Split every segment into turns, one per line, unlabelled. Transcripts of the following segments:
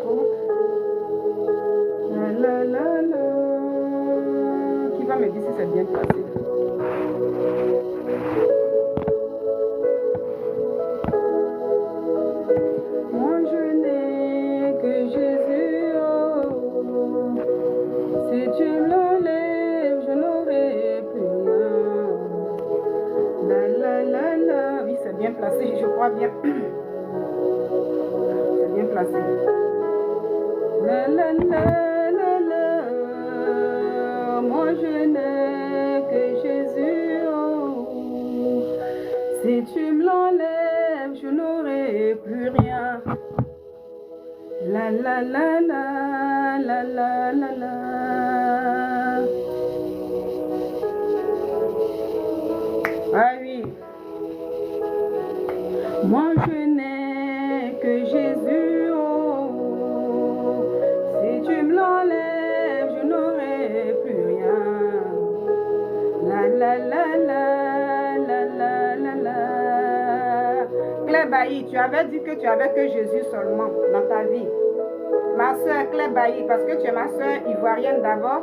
trop. La, la, la, la. Qui va me dire si c'est bien placé? Moi je n'ai que Jésus, oh. Si tu me l'enlèves, je n'aurai plus rien. La la la la. Oui, c'est bien placé, je crois bien. C'est bien placé. La la la la la. Moi je n'ai que Jésus, oh. Si tu me l'enlèves, je n'aurai plus rien. La la la la la la la la. Ah oui. Moi je n'ai que Jésus, oh. Si tu me l'enlèves, je n'aurai plus rien. La la la la la la la la. Claire Bailly, tu avais dit que tu avais que Jésus seulement dans ta vie. Ma soeur Claire Bailly, parce que tu es ma soeur ivoirienne d'abord.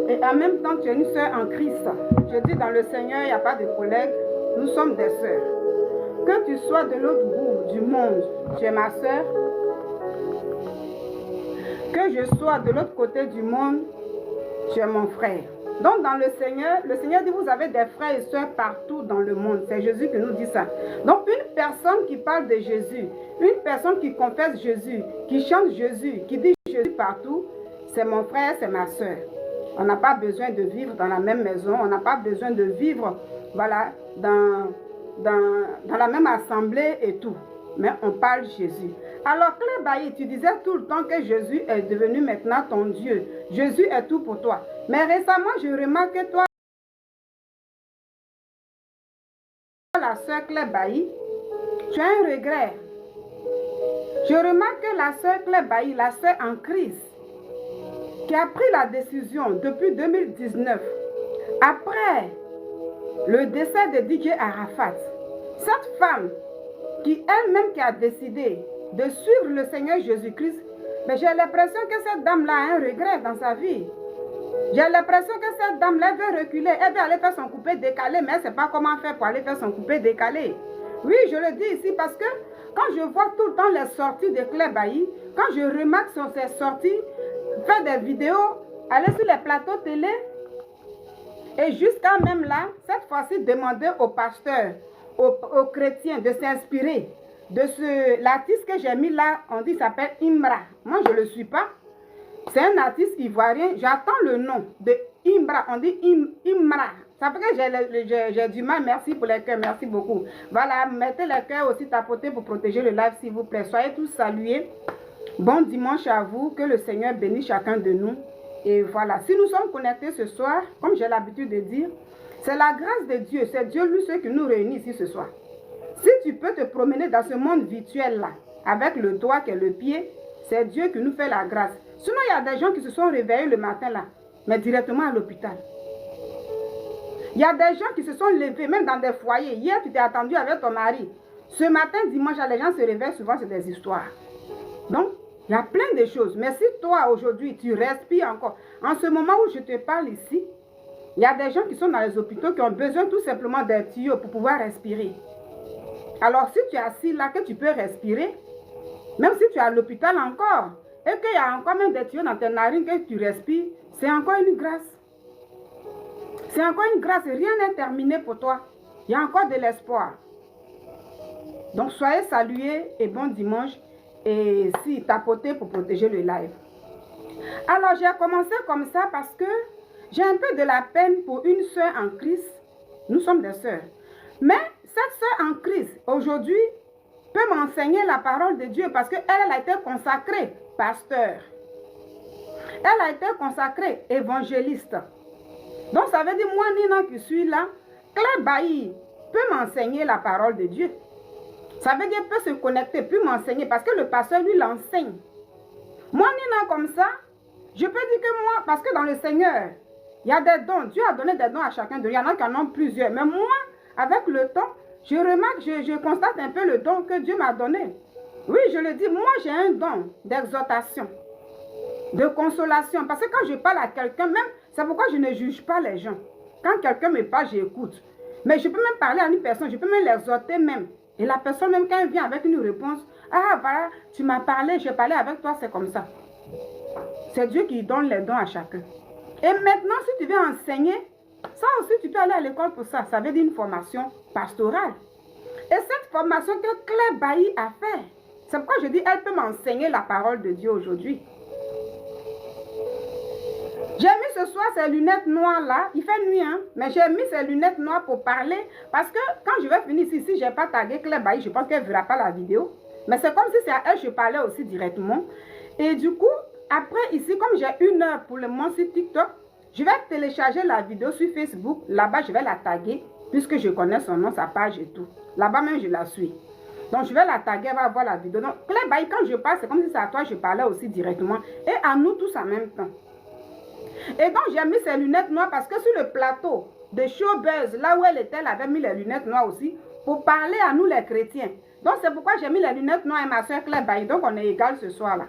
Et en même temps, tu es une soeur en Christ. Je dis dans le Seigneur, il n'y a pas de collègues. Nous sommes des sœurs. Que tu sois de l'autre bout du monde, tu es ma sœur. Que je sois de l'autre côté du monde, tu es mon frère. Donc dans le Seigneur dit, vous avez des frères et sœurs partout dans le monde. C'est Jésus qui nous dit ça. Donc une personne qui parle de Jésus, une personne qui confesse Jésus, qui chante Jésus, qui dit Jésus partout, c'est mon frère, c'est ma sœur. On n'a pas besoin de vivre dans la même maison, on n'a pas besoin de vivre, voilà, dans la même assemblée et tout. Mais on parle Jésus. Alors Claire Bailly, tu disais tout le temps que Jésus est devenu maintenant ton Dieu. Jésus est tout pour toi. Mais récemment, je remarque que toi, la sœur Claire Bailly, tu as un regret. Je remarque que la sœur Claire Bailly, la sœur en Christ, qui a pris la décision depuis 2019, après le décès de DJ Arafat, cette femme qui elle-même qui a décidé de suivre le Seigneur Jésus-Christ, mais j'ai l'impression que cette dame-là a un regret dans sa vie. J'ai l'impression que cette dame-là veut reculer, elle veut aller faire son coupé décalé, mais elle ne sait pas comment faire pour aller faire son coupé décalé. Oui, je le dis ici parce que quand je vois tout le temps les sorties de Claire Bailly, quand je remarque sur ses sorties, faire des vidéos, aller sur les plateaux télé, et jusqu'à même là, cette fois-ci, demander aux pasteurs, aux chrétiens de s'inspirer de l'artiste que j'ai mis là, on dit s'appelle Imra. Moi, je ne le suis pas. C'est un artiste ivoirien. J'attends le nom de Imra. On dit Imra. Ça fait que j'ai du mal. Merci pour les cœurs. Merci beaucoup. Voilà, mettez les cœurs aussi tapoter pour protéger le live, s'il vous plaît. Soyez tous salués. Bon dimanche à vous. Que le Seigneur bénisse chacun de nous. Et voilà, si nous sommes connectés ce soir, comme j'ai l'habitude de dire, c'est la grâce de Dieu. C'est Dieu lui seul qui nous réunit ici ce soir. Si tu peux te promener dans ce monde virtuel-là, avec le doigt qui est le pied, c'est Dieu qui nous fait la grâce. Sinon, il y a des gens qui se sont réveillés le matin là, mais directement à l'hôpital. Il y a des gens qui se sont levés, même dans des foyers. Hier, tu t'es attendu avec ton mari. Ce matin, dimanche, les gens se réveillent, souvent c'est des histoires. Donc, il y a plein de choses. Mais si toi, aujourd'hui, tu respires encore, en ce moment où je te parle ici, il y a des gens qui sont dans les hôpitaux qui ont besoin tout simplement d'un tuyau pour pouvoir respirer. Alors, si tu es assis là, que tu peux respirer, même si tu es à l'hôpital encore, et qu'il y a encore même des tuyaux dans tes narines que tu respires, c'est encore une grâce. C'est encore une grâce. Rien n'est terminé pour toi. Il y a encore de l'espoir. Donc, soyez salués et bon dimanche. Et si tapotez pour protéger le live. Alors, j'ai commencé comme ça parce que j'ai un peu de la peine pour une soeur en Christ. Nous sommes des sœurs. Mais cette soeur en Christ, aujourd'hui, peut m'enseigner la parole de Dieu parce qu'elle a été consacrée pasteur. Elle a été consacrée évangéliste. Donc, ça veut dire, moi, Nina, qui suis là, Claire Bailly peut m'enseigner la parole de Dieu. Ça veut dire, peut se connecter, peut m'enseigner, parce que le pasteur, lui, l'enseigne. Moi, Nina, comme ça, je peux dire que moi, parce que dans le Seigneur, il y a des dons. Dieu a donné des dons à chacun de nous. Il y en a qui en ont plusieurs. Mais moi, avec le temps, je remarque, je constate un peu le don que Dieu m'a donné. Oui, je le dis, moi j'ai un don d'exhortation, de consolation. Parce que quand je parle à quelqu'un, même, c'est pourquoi je ne juge pas les gens. Quand quelqu'un me parle, j'écoute. Mais je peux même parler à une personne, je peux même l'exhorter même. Et la personne, même quand elle vient avec une réponse, ah voilà, tu m'as parlé, j'ai parlé avec toi, c'est comme ça. C'est Dieu qui donne les dons à chacun. Et maintenant, si tu veux enseigner, ça aussi, tu peux aller à l'école pour ça. Ça veut dire une formation pastorale. Et cette formation que Claire Bailly a fait, c'est pourquoi je dis, elle peut m'enseigner la parole de Dieu aujourd'hui. J'ai mis ce soir ces lunettes noires là, il fait nuit, hein, mais j'ai mis ces lunettes noires pour parler, parce que quand je vais finir ici, si je n'ai pas tagué Claire Bailly, je pense qu'elle ne verra pas la vidéo. Mais c'est comme si c'est à elle que je parlais aussi directement. Et du coup, après ici, comme j'ai 1 heure pour le moment sur TikTok, je vais télécharger la vidéo sur Facebook. Là-bas, je vais la taguer, puisque je connais son nom, sa page et tout. Là-bas même, je la suis. Donc, je vais la taguer, elle va voir la vidéo. Donc, Claire Bailly, quand je parle, c'est comme si c'est à toi que je parlais aussi directement. Et à nous tous en même temps. Et donc, j'ai mis ces lunettes noires parce que sur le plateau de Showbuzz, là où elle était, elle avait mis les lunettes noires aussi pour parler à nous les chrétiens. Donc, c'est pourquoi j'ai mis les lunettes noires et ma soeur Claire Bailly. Donc, on est égal ce soir-là.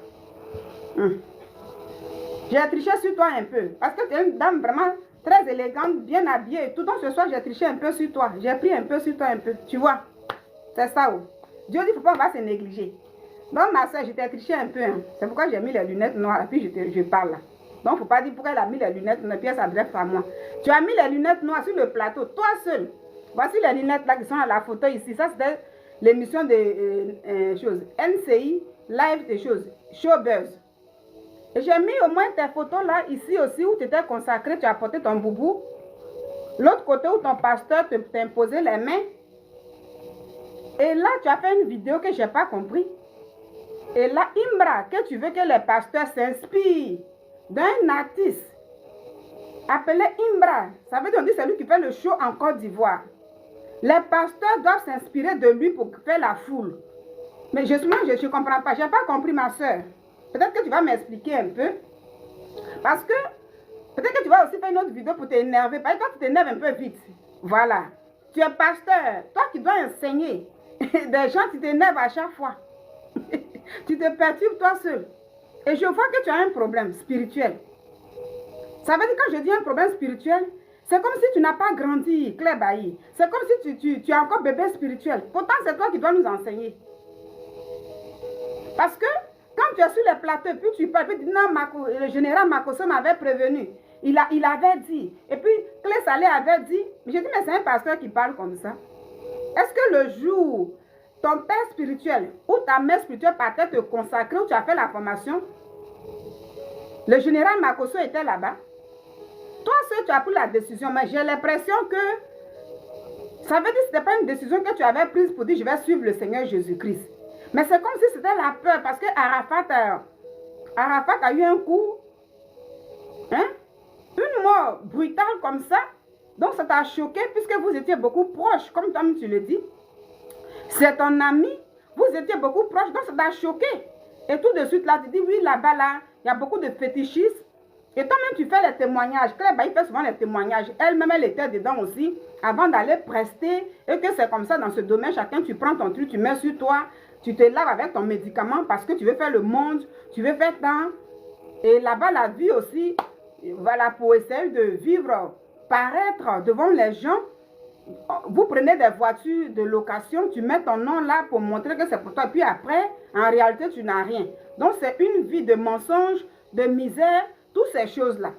J'ai triché sur toi un peu. Parce que tu es une dame vraiment très élégante, bien habillée et tout. Donc, ce soir, j'ai triché un peu sur toi. J'ai pris un peu sur toi un peu. Tu vois? C'est ça. Oh. Dieu dit, il ne faut pas, on va se négliger. Donc, ma soeur, je t'ai triché un peu. Hein. C'est pourquoi j'ai mis les lunettes noires. Et puis, je parle là. Donc, il ne faut pas dire pourquoi elle a mis les lunettes noires. Puis, elle s'adresse à moi. Tu as mis les lunettes noires sur le plateau, toi seul. Voici les lunettes là qui sont à la photo ici. Ça, c'était l'émission de choses. NCI, live des choses. Showbuzz. Et j'ai mis au moins tes photos là, ici aussi, où tu étais consacré, tu as porté ton boubou. L'autre côté où ton pasteur t'a imposé les mains. Et là, tu as fait une vidéo que je n'ai pas compris. Et là, Imbra, que tu veux que les pasteurs s'inspirent d'un artiste appelé Imbra. Ça veut dire, on dit c'est lui qui fait le show en Côte d'Ivoire. Les pasteurs doivent s'inspirer de lui pour faire la foule. Mais je ne comprends pas. Je n'ai pas compris, ma soeur. Peut-être que tu vas m'expliquer un peu. Parce que peut-être que tu vas aussi faire une autre vidéo pour t'énerver. Parce que toi, tu t'énerves un peu vite. Voilà. Tu es pasteur. Toi qui dois enseigner. Des gens, tu t'énerves à chaque fois. Tu te perturbes toi seul. Et je vois que tu as un problème spirituel. Ça veut dire, quand je dis un problème spirituel, c'est comme si tu n'as pas grandi, Claire Bailly. C'est comme si tu es encore bébé spirituel. Pourtant, c'est toi qui dois nous enseigner. Parce que quand tu es sur les plateaux, puis tu parles, puis tu dis, non, le général Makoso m'avait prévenu. Il avait dit. Et puis, Claire Salé avait dit. J'ai dit, mais c'est un pasteur qui parle comme ça. Est-ce que le jour, ton père spirituel ou ta mère spirituelle partait te consacrer, où tu as fait la formation, le général Makoso était là-bas. Toi seul, tu as pris la décision, mais j'ai l'impression que ça veut dire que ce n'était pas une décision que tu avais prise pour dire, je vais suivre le Seigneur Jésus-Christ. Mais c'est comme si c'était la peur, parce que Arafat a eu un coup, hein, une mort brutale comme ça. Donc ça t'a choqué, puisque vous étiez beaucoup proches, comme toi tu le dis. C'est ton ami, vous étiez beaucoup proches, donc ça t'a choqué. Et tout de suite là, tu dis, oui, là-bas, là, il y a beaucoup de fétichistes. Et toi-même, tu fais les témoignages. Claire Bailly fait souvent les témoignages. Elle-même, elle était dedans aussi, avant d'aller prester. Et que c'est comme ça, dans ce domaine, chacun, tu prends ton truc, tu mets sur toi, tu te laves avec ton médicament parce que tu veux faire le monde, tu veux faire tant. Et là-bas, la vie aussi, voilà, pour essayer de vivre, paraître devant les gens. Vous prenez des voitures de location, tu mets ton nom là pour montrer que c'est pour toi. Puis après, en réalité, tu n'as rien. Donc, c'est une vie de mensonges, de misère, toutes ces choses-là.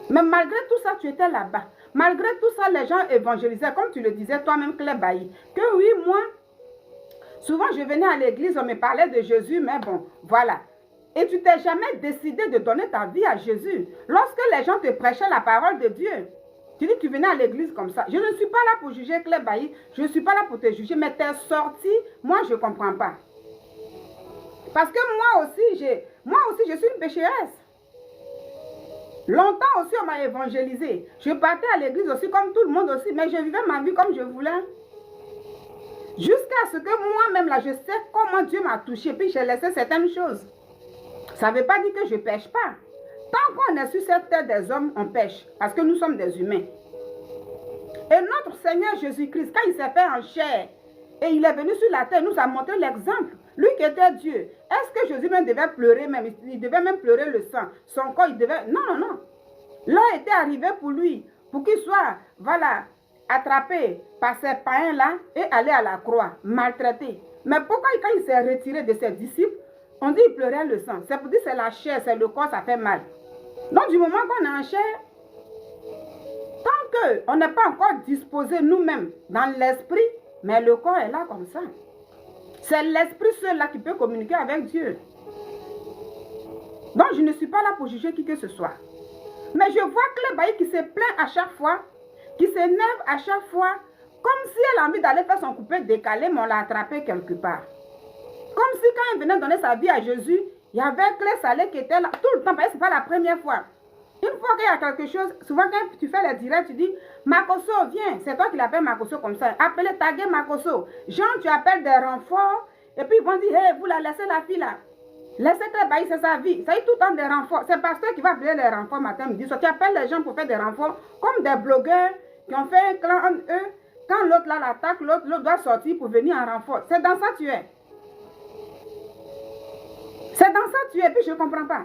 Mais malgré tout ça, tu étais là-bas. Malgré tout ça, les gens évangélisaient, comme tu le disais toi-même, Claire Bailly. Que oui, moi, souvent je venais à l'église, on me parlait de Jésus, mais bon, voilà. Et tu t'es jamais décidé de donner ta vie à Jésus. Lorsque les gens te prêchaient la parole de Dieu, tu dis que tu venais à l'église comme ça. Je ne suis pas là pour juger Claire Bailly, je ne suis pas là pour te juger, mais tes sorties, moi, je ne comprends pas. Parce que moi aussi, je suis une pécheresse. Longtemps aussi, on m'a évangélisé. Je partais à l'église aussi comme tout le monde aussi, mais je vivais ma vie comme je voulais. Jusqu'à ce que moi-même, là, je sais comment Dieu m'a touché, puis j'ai laissé certaines choses. Ça ne veut pas dire que je ne pêche pas. Tant qu'on est sur cette terre des hommes, on pêche, parce que nous sommes des humains. Et notre Seigneur Jésus-Christ, quand il s'est fait en chair, et il est venu sur la terre, il nous a montré l'exemple. Lui qui était Dieu, est-ce que Jésus même devait pleurer même? Il devait même pleurer le sang. Son corps, il devait... Non, non, non. L'heure était arrivée pour lui, pour qu'il soit, voilà, attrapé par ces païens-là et aller à la croix, maltraité. Mais pourquoi quand il s'est retiré de ses disciples, on dit qu'il pleurait le sang? C'est pour dire que c'est la chair, c'est le corps, ça fait mal. Donc du moment qu'on est en chair, tant qu'on n'est pas encore disposé nous-mêmes dans l'esprit, mais le corps est là comme ça. C'est l'esprit seul-là qui peut communiquer avec Dieu. Donc je ne suis pas là pour juger qui que ce soit. Mais je vois Clé Bailly qui se plaint à chaque fois, qui s'énerve à chaque fois, comme si elle a envie d'aller faire son coupé décalé, mais on l'a attrapé quelque part. Comme si quand elle venait donner sa vie à Jésus, il y avait Clé Salé qui était là tout le temps, parce que ce n'est pas la première fois. Une fois qu'il y a quelque chose, souvent quand tu fais les directs, tu dis, Makoso, viens, c'est toi qui l'appelles Makoso comme ça. Appelez, taguez Makoso. Jean, tu appelles des renforts, et puis ils vont dire, hey, vous la laissez la fille là. Laissez Clé Bailly, c'est sa vie. Ça y est tout le temps des renforts. C'est le pasteur qui va appeler les renforts matin, midi. Soit tu appelles les gens pour faire des renforts, comme des blogueurs qui ont fait un clan entre eux. Quand l'autre là l'attaque, l'autre doit sortir pour venir en renfort. C'est dans ça que tu es. C'est dans ça que tu es, puis je ne comprends pas.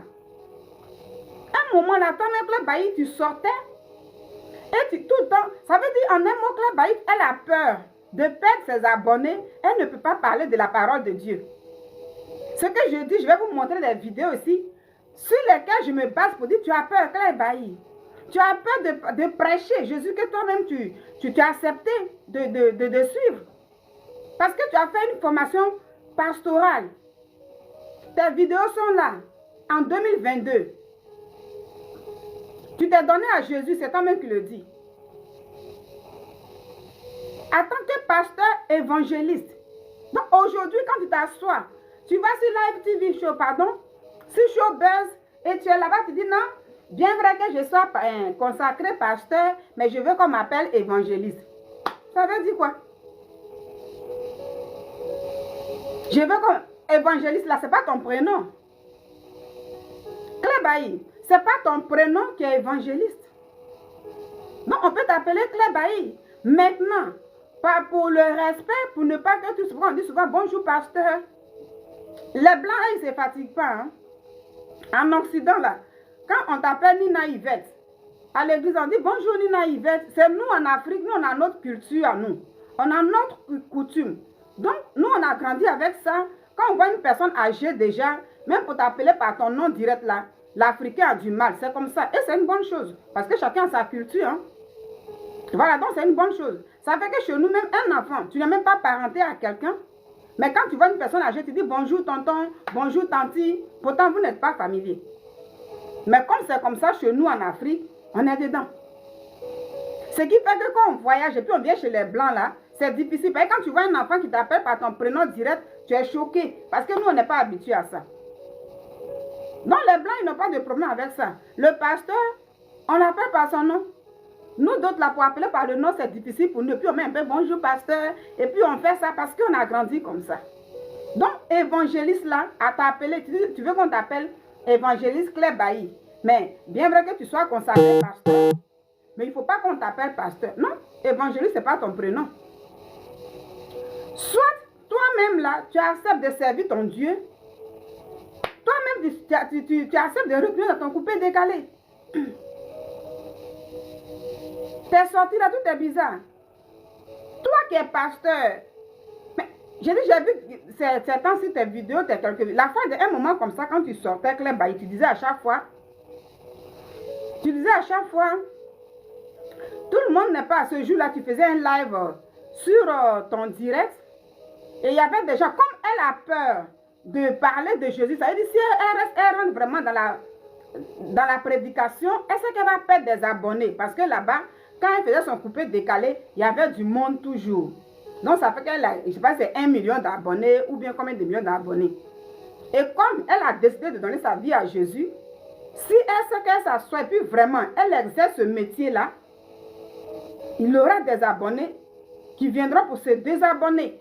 Un moment là, toi-même, Clé Bailly, tu sortais, et tu, tout le temps, ça veut dire en un mot, Clé Bailly, elle a peur de perdre ses abonnés. Elle ne peut pas parler de la parole de Dieu. Ce que je dis, je vais vous montrer des vidéos ici, sur lesquelles je me base pour dire, tu as peur, Clé Bailly. Tu as peur de prêcher Jésus que toi-même tu t'es accepté de suivre. Parce que tu as fait une formation pastorale. Tes vidéos sont là, en 2022. Tu t'es donné à Jésus, c'est toi-même qui le dis. En tant que pasteur évangéliste, donc aujourd'hui, quand tu t'assois, tu vas sur Live TV Show, pardon, sur Showbuzz, et tu es là-bas, tu dis non, bien vrai que je sois consacré pasteur, mais je veux qu'on m'appelle évangéliste. Ça veut dire quoi? Je veux qu'on... Évangéliste, là, ce n'est pas ton prénom. Clé Bailly, ce n'est pas ton prénom qui est évangéliste. Non, on peut t'appeler Clé Bailly. Maintenant, pas pour le respect, pour ne pas que tu sois... On dit souvent, bonjour pasteur. Les blancs, ils ne se fatiguent pas. Hein? En Occident, là, quand on t'appelle Nina Yvette, à l'église, on dit bonjour Nina Yvette. C'est nous en Afrique, nous, on a notre culture à nous. On a notre coutume. Donc, nous, on a grandi avec ça. Quand on voit une personne âgée déjà, même pour t'appeler par ton nom direct là, l'Africain a du mal. C'est comme ça. Et c'est une bonne chose. Parce que chacun a sa culture. Hein? Voilà, donc c'est une bonne chose. Ça fait que chez nous, même un enfant, tu n'es même pas parenté à quelqu'un. Mais quand tu vois une personne âgée, tu dis bonjour tonton, bonjour tanti. Pourtant, vous n'êtes pas familier. Mais comme c'est comme ça chez nous en Afrique, on est dedans. Ce qui fait que quand on voyage et puis on vient chez les blancs là, c'est difficile. Parce que quand tu vois un enfant qui t'appelle par ton prénom direct, tu es choqué. Parce que nous, on n'est pas habitués à ça. Non, les blancs, ils n'ont pas de problème avec ça. Le pasteur, on l'appelle par son nom. Nous, d'autres, là, pour appeler par le nom, c'est difficile pour nous. Puis on met un peu bonjour, pasteur. Et puis on fait ça parce qu'on a grandi comme ça. Donc, évangéliste, là, à t'appeler, tu veux qu'on t'appelle évangéliste Clé Bailly. Mais bien vrai que tu sois consacré pasteur. Mais il ne faut pas qu'on t'appelle pasteur. Non, évangéliste, ce n'est pas ton prénom. Soit toi-même, là, tu acceptes de servir ton Dieu. Toi-même, tu acceptes de retenir dans ton coupé décalé. T'es sorti là, tout est bizarre. Toi qui es pasteur, mais j'ai vu ces temps-ci tes vidéos, la fois d'un moment comme ça, quand tu sortais, Clé Bailly, tu disais à chaque fois, tout le monde n'est pas à ce jour-là, tu faisais un live sur ton direct, et il y avait des gens, comme elle a peur de parler de Jésus, ça veut dire si elle rentre vraiment dans la prédication, est-ce qu'elle va perdre des abonnés? Parce que là-bas, quand elle faisait son coupé décalé, il y avait du monde toujours. Donc ça fait qu'elle a, je ne sais pas si c'est 1 million d'abonnés ou bien combien de millions d'abonnés. Et comme elle a décidé de donner sa vie à Jésus, si elle sait qu'elle s'assoit et puis vraiment, elle exerce ce métier-là, il y aura des abonnés qui viendront pour se désabonner.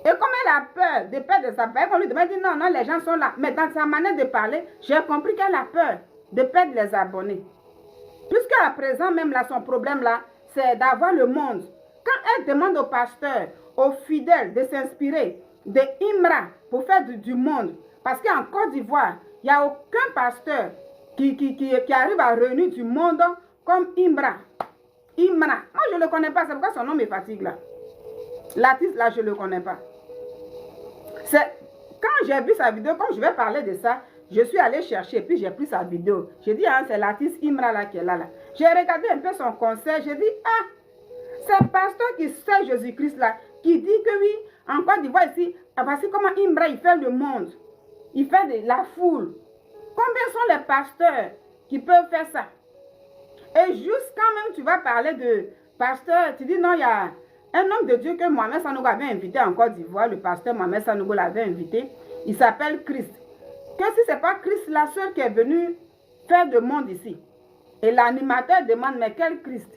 Et comme elle a peur de perdre des abonnés, on lui demande, non, non, les gens sont là. Mais dans sa manière de parler, j'ai compris qu'elle a peur de perdre les abonnés. Puisqu'à présent, même là, son problème là, c'est d'avoir le monde. Quand elle demande au pasteur, aux fidèles de s'inspirer, de Imra pour faire du monde. Parce qu'en Côte d'Ivoire, il n'y a aucun pasteur qui arrive à réunir du monde comme Imra. Imra. Moi, je ne le connais pas. C'est pourquoi son nom me fatigue là. L'artiste là, je ne le connais pas. Quand j'ai vu sa vidéo, comme je vais parler de ça, je suis allée chercher, puis j'ai pris sa vidéo. J'ai dit, ah, c'est l'artiste Imra là qui est là. J'ai regardé un peu son concert, j'ai dit, ah, c'est le pasteur qui sait Jésus-Christ là, qui dit que oui, en Côte d'Ivoire ici, voici comment Imra, il fait le monde. Il fait de la foule. Combien sont les pasteurs qui peuvent faire ça? Et juste quand même tu vas parler de pasteur, tu dis non, il y a un homme de Dieu que Mohamed Sanogo avait invité en Côte d'Ivoire, le pasteur Mohamed Sanogo l'avait invité, il s'appelle Christ. Que si ce n'est pas Christ, la seule qui est venue faire le monde ici. Et l'animateur demande, mais quel Christ?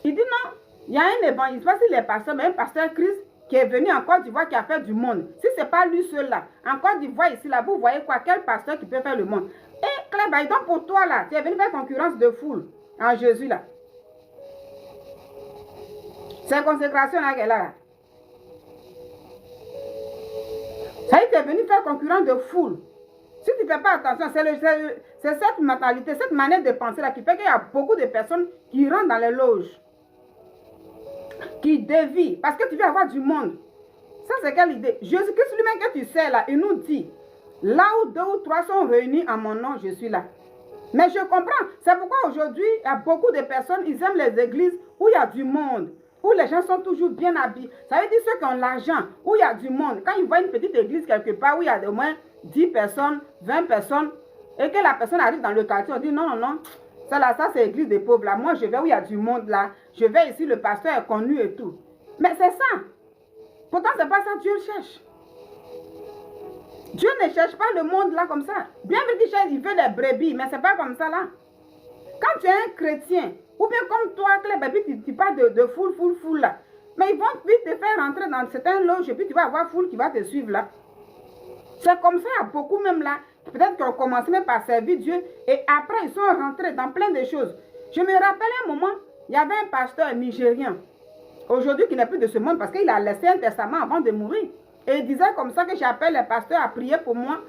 Il dit non, il y a un évangile, pas si les pasteurs, mais un pasteur Christ qui est venu en Côte d'Ivoire qui a fait du monde. Si ce n'est pas lui seul là, en Côte d'Ivoire ici, là, vous voyez quoi? Quel pasteur qui peut faire le monde? Et Claire, donc pour toi là, tu es venu faire concurrence de foule en Jésus là. C'est consécration là qu'elle a là. Ça y est, tu es venu faire concurrence de foule. Si tu ne fais pas attention, c'est cette mentalité, cette manière de penser là qui fait qu'il y a beaucoup de personnes qui rentrent dans les loges, qui dévient, parce que tu veux avoir du monde. Ça, c'est quelle idée? Jésus-Christ lui-même que tu sais là, il nous dit, là où 2 ou 3 sont réunis en mon nom, je suis là. Mais je comprends, c'est pourquoi aujourd'hui, il y a beaucoup de personnes, ils aiment les églises où il y a du monde, où les gens sont toujours bien habillés. Ça veut dire ceux qui ont l'argent, où il y a du monde. Quand ils voient une petite église quelque part, où il y a au moins 10 personnes, 20 personnes, et que la personne arrive dans le quartier, on dit non, non, non, ça c'est l'église des pauvres là. Moi, je vais où il y a du monde là. Je vais ici, le pasteur est connu et tout. Mais c'est ça. Pourtant, c'est pas ça que Dieu cherche. Dieu ne cherche pas le monde là comme ça. Bien vrai qu'il cherche, il veut les brebis, mais c'est pas comme ça là. Quand tu es un chrétien, ou bien comme toi, tu parles de foule là. Mais ils vont vite te faire rentrer dans certains loges et puis tu vas avoir foule qui va te suivre là. C'est comme ça, il y a beaucoup même là. Peut-être qu'ils ont commencé même par servir Dieu et après ils sont rentrés dans plein de choses. Je me rappelle un moment, il y avait un pasteur nigérien, aujourd'hui qui n'est plus de ce monde parce qu'il a laissé un testament avant de mourir. Et il disait comme ça que j'appelle les pasteurs à prier pour moi.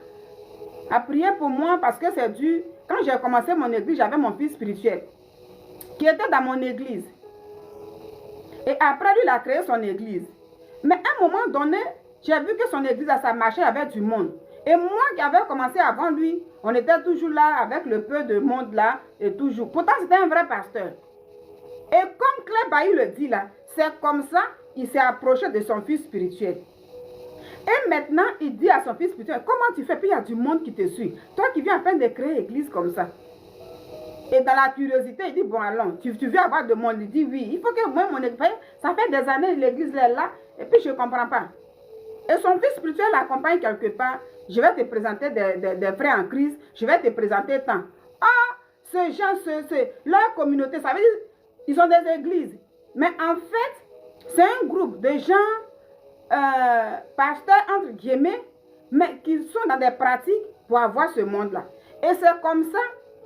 À prier pour moi parce que c'est dû. Quand j'ai commencé mon église, j'avais mon fils spirituel qui était dans mon église. Et après, lui, il a créé son église. Mais à un moment donné, j'ai vu que son église, ça marchait avec du monde. Et moi qui avais commencé avant lui, on était toujours là avec le peu de monde là et toujours. Pourtant, c'était un vrai pasteur. Et comme Claire Bailly le dit là, c'est comme ça il s'est approché de son fils spirituel. Et maintenant, il dit à son fils spirituel, comment tu fais? Puis il y a du monde qui te suit. Toi qui viens en train de créer l'église comme ça. Et dans la curiosité, il dit, bon, allons, tu veux avoir de monde? Il dit, oui, il faut que moi, mon église, ça fait des années l'église est là, et puis je ne comprends pas. Et son fils spirituel l'accompagne quelque part. Je vais te présenter des frères en crise, je vais te présenter tant. Ah, ces gens, leur communauté, ça veut dire, ils ont des églises. Mais en fait, c'est un groupe de gens, pasteurs, entre guillemets, mais qui sont dans des pratiques pour avoir ce monde-là. Et c'est comme ça,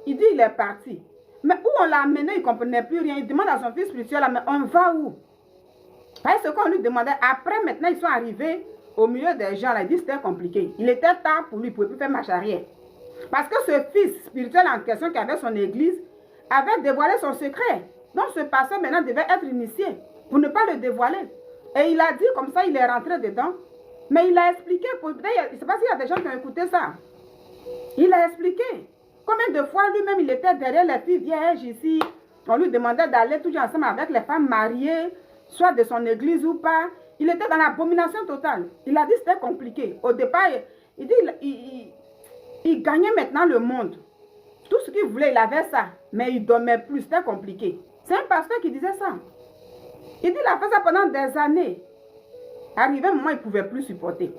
il dit, il est parti. Mais où on l'a amené, il ne comprenait plus rien. Il demande à son fils spirituel, mais on va où? Parce qu'on lui demandait, après, maintenant, ils sont arrivés au milieu des gens, là, il dit c'était compliqué. Il était tard pour lui, il ne pouvait plus faire marche arrière. Parce que ce fils spirituel en question qui avait son église avait dévoilé son secret. Donc ce pasteur maintenant devait être initié pour ne pas le dévoiler. Et il a dit comme ça, il est rentré dedans. Mais il a expliqué, je ne sais pas s'il y a des gens qui ont écouté ça. Il a expliqué combien de fois lui-même il était derrière les filles vierges ici. On lui demandait d'aller toujours ensemble avec les femmes mariées, soit de son église ou pas. Il était dans l'abomination totale. Il a dit que c'était compliqué. Au départ, il dit il gagnait maintenant le monde. Tout ce qu'il voulait, il avait ça. Mais il ne dormait plus. C'était compliqué. C'est un pasteur qui disait ça. Il dit qu'il a fait ça pendant des années. Arrivé un moment, il ne pouvait plus supporter.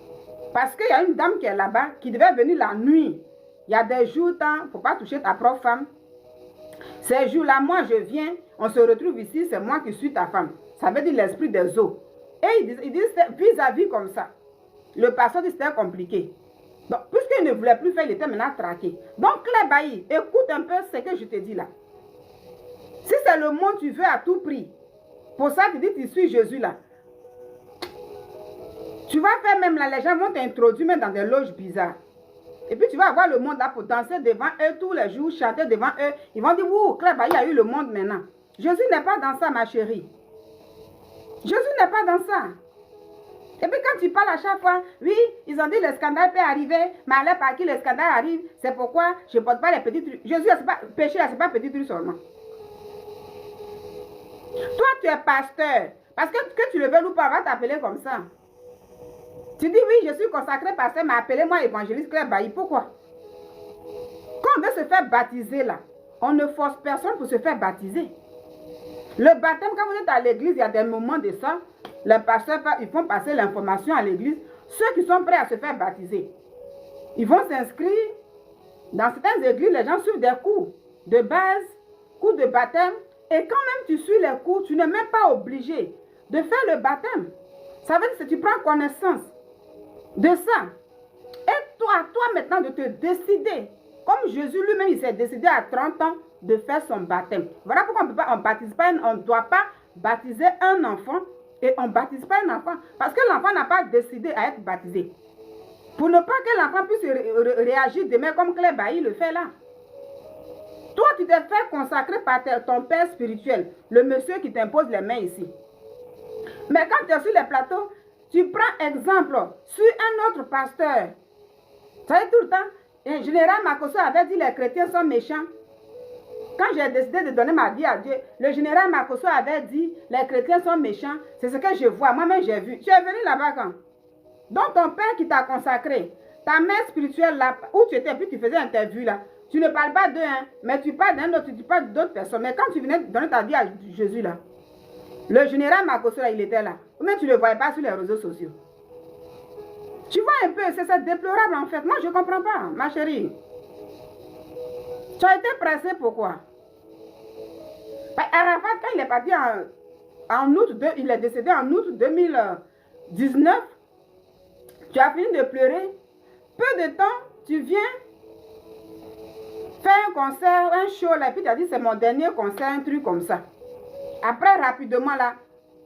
Parce qu'il y a une dame qui est là-bas, qui devait venir la nuit. Il y a des jours, il ne faut pas toucher ta propre femme. Ces jours-là, moi, je viens, on se retrouve ici, c'est moi qui suis ta femme. Ça veut dire l'esprit des eaux. Et il dit vis-à-vis comme ça. Le pasteur dit que c'était compliqué. Donc, puisqu'il ne voulait plus faire, il était maintenant traqué. Donc, Claire Bailly, écoute un peu ce que je te dis là. Si c'est le monde tu veux à tout prix, pour ça, tu dis tu suis Jésus là. Tu vas faire même là, les gens vont t'introduire même dans des loges bizarres. Et puis tu vas avoir le monde là pour danser devant eux tous les jours, chanter devant eux. Ils vont dire, ouh, Claire Bailly a eu le monde maintenant. Jésus n'est pas dans ça, ma chérie. Jésus n'est pas dans ça. Et puis quand tu parles à chaque fois, oui, ils ont dit le scandale peut arriver, mais à l'heure par qui le scandale arrive, c'est pourquoi je ne porte pas les petits trucs. Jésus, c'est pas péché, c'est pas petit truc seulement. Toi, tu es pasteur. Parce que tu le veux ou pas, on va t'appeler comme ça. Tu dis oui, je suis consacré pasteur, mais appelez-moi évangéliste Claire Bailly. Pourquoi? Quand on veut se faire baptiser là, on ne force personne pour se faire baptiser. Le baptême, quand vous êtes à l'église, il y a des moments de ça. Les pasteurs, ils font passer l'information à l'église. Ceux qui sont prêts à se faire baptiser, ils vont s'inscrire. Dans certaines églises, les gens suivent des cours de base, cours de baptême. Et quand même tu suis les cours, tu n'es même pas obligé de faire le baptême. Ça veut dire que tu prends connaissance de ça. Et toi maintenant de te décider. Comme Jésus lui-même, il s'est décidé à 30 ans de faire son baptême. Voilà pourquoi on ne doit pas baptiser un enfant et on ne baptise pas un enfant. Parce que l'enfant n'a pas décidé à être baptisé. Pour ne pas que l'enfant puisse réagir demain comme Claire Bailly le fait là. Toi, tu t'es fait consacrer par ton père spirituel, le monsieur qui t'impose les mains ici. Mais quand tu es sur les plateaux, tu prends exemple sur un autre pasteur. Ça fait tout le temps. Et général Makosso avait dit les chrétiens sont méchants. Quand j'ai décidé de donner ma vie à Dieu, le général Makosso avait dit les chrétiens sont méchants. C'est ce que je vois. Moi-même, j'ai vu. Tu es venu là-bas quand? Donc, ton père qui t'a consacré, ta mère spirituelle là, où tu étais, puis tu faisais interview là, tu ne parles pas d'eux, hein, mais tu parles d'un autre, tu parles d'autres personnes. Mais quand tu venais donner ta vie à Jésus là, le général Makosso là, il était là. Mais tu ne le voyais pas sur les réseaux sociaux. Tu vois un peu, c'est ça déplorable en fait. Moi, je ne comprends pas, ma chérie. Tu as été pressé pourquoi? Arafat, quand il est parti en août, il est décédé en août 2019, tu as fini de pleurer. Peu de temps, tu viens faire un concert, un show là, et puis tu as dit c'est mon dernier concert, un truc comme ça. Après, rapidement là,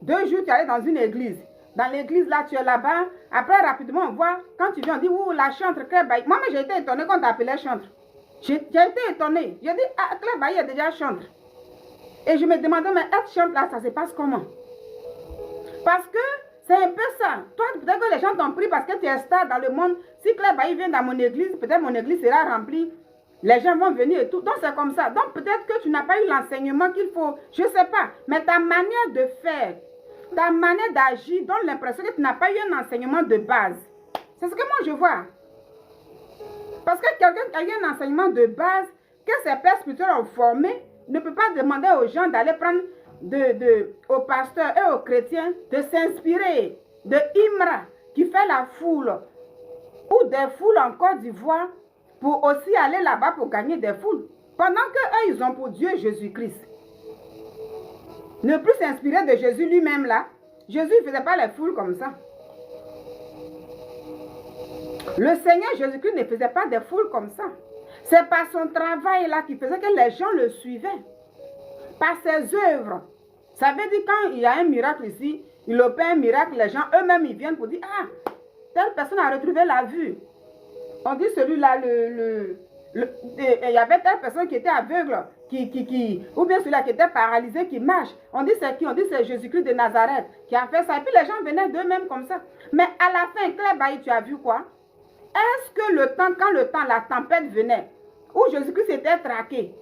2 jours, tu es allé dans une église. Dans l'église là, tu es là-bas. Après, rapidement, on voit, quand tu viens, on dit, ouh, la chantre, Claire Bailly. Moi, j'ai été étonnée quand on t'appelait chantre. J'ai été étonnée. J'ai dit, ah, Claire Bailly est déjà chantre. Et je me demandais, mais être chantre là, ça se passe comment? Parce que c'est un peu ça. Toi, peut-être que les gens t'ont pris parce que tu es star dans le monde. Si Claire Bailly vient dans mon église, peut-être mon église sera remplie. Les gens vont venir et tout. Donc, c'est comme ça. Donc, peut-être que tu n'as pas eu l'enseignement qu'il faut. Je ne sais pas. Mais ta manière de faire, ta manière d'agir donne l'impression que tu n'as pas eu un enseignement de base. C'est ce que moi, je vois. Parce que quelqu'un qui a eu un enseignement de base, que ses pères spirituels ont formé, ne peut pas demander aux gens d'aller prendre aux pasteurs et aux chrétiens de s'inspirer de Imra qui fait la foule ou des foules en Côte d'Ivoire pour aussi aller là-bas pour gagner des foules. Pendant qu'eux, ils ont pour Dieu Jésus-Christ. Ne plus s'inspirer de Jésus lui-même là. Jésus ne faisait pas les foules comme ça. Le Seigneur Jésus-Christ ne faisait pas des foules comme ça. C'est par son travail là qui faisait que les gens le suivaient. Par ses œuvres. Ça veut dire quand il y a un miracle ici, il opère un miracle, les gens eux-mêmes ils viennent pour dire, ah, telle personne a retrouvé la vue. On dit celui-là, il y avait telle personne qui était aveugle, ou bien celui-là qui était paralysé, qui marche. On dit c'est qui? On dit c'est Jésus-Christ de Nazareth qui a fait ça. Et puis les gens venaient d'eux-mêmes comme ça. Mais à la fin, Claire Bailly, tu as vu quoi? Est-ce que quand la tempête venait, où Jésus-Christ était traqué,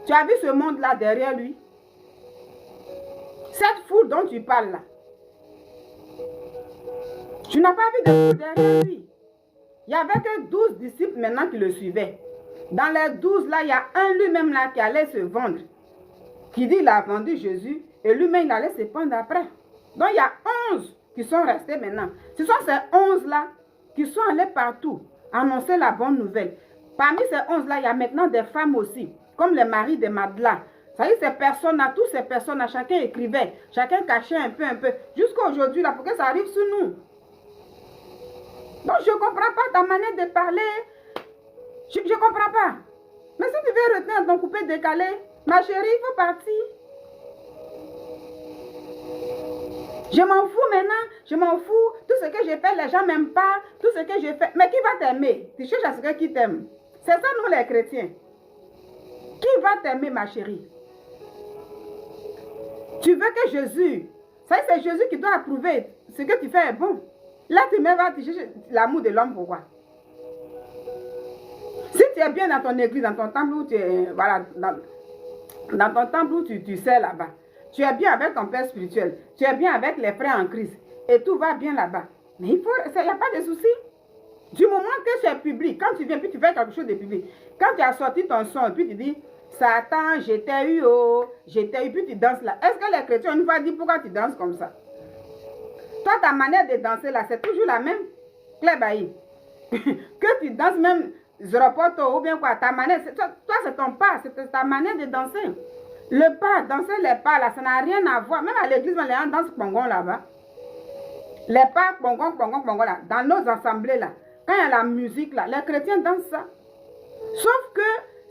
tu as vu ce monde-là derrière lui? Cette foule dont tu parles là, tu n'as pas vu de foule derrière lui. Il n'y avait que 12 disciples maintenant qui le suivaient. Dans les 12 là, il y a un lui-même là qui allait se vendre. Qui dit il a vendu Jésus et lui-même il allait se prendre après. Donc il y a 11 qui sont restés maintenant. Ce sont ces 11 là qui sont allés partout annoncer la bonne nouvelle. Parmi ces 11 là, il y a maintenant des femmes aussi, comme les maris de Madela. Ça veut dire ces personnes-là, toutes ces personnes-là, chacun écrivait, chacun cachait un peu. Jusqu'à aujourd'hui, là, pour que ça arrive sur nous. Donc, je ne comprends pas ta manière de parler. Je ne comprends pas. Mais si tu veux retenir ton coupé décalé, ma chérie, il faut partir. Je m'en fous maintenant, je m'en fous. Tout ce que j'ai fait, les gens ne m'aiment pas. Tout ce que j'ai fait. Mais qui va t'aimer? Tu cherches à ce qui t'aime. C'est ça, nous les chrétiens. Qui va t'aimer, ma chérie? Tu veux que Jésus, ça c'est Jésus qui doit approuver ce que tu fais est bon. Là, tu vas te chercher l'amour de l'homme, pourquoi? Si tu es bien dans ton église, dans ton temple où tu es, voilà, dans ton temple où tu sais là-bas, tu es bien avec ton père spirituel, tu es bien avec les frères en Christ, et tout va bien là-bas. Mais il n'y a pas de souci. Du moment que c'est public, quand tu viens, puis tu fais quelque chose de public, quand tu as sorti ton son, et puis tu dis, Satan, j'étais eu, oh, j'étais eu, puis tu danses là. Est-ce que les chrétiens nous va dire pourquoi tu danses comme ça? Toi, ta manière de danser là, c'est toujours la même. Clébaï. Que tu danses même Zoropoto ou bien quoi, ta manière, toi c'est ton pas, c'est ta manière de danser. Le pas, danser les pas là, ça n'a rien à voir. Même à l'église, les gens dansent pongon là-bas. Les pas, pongon là, dans nos assemblées là, quand il y a la musique là, les chrétiens dansent ça. Sauf que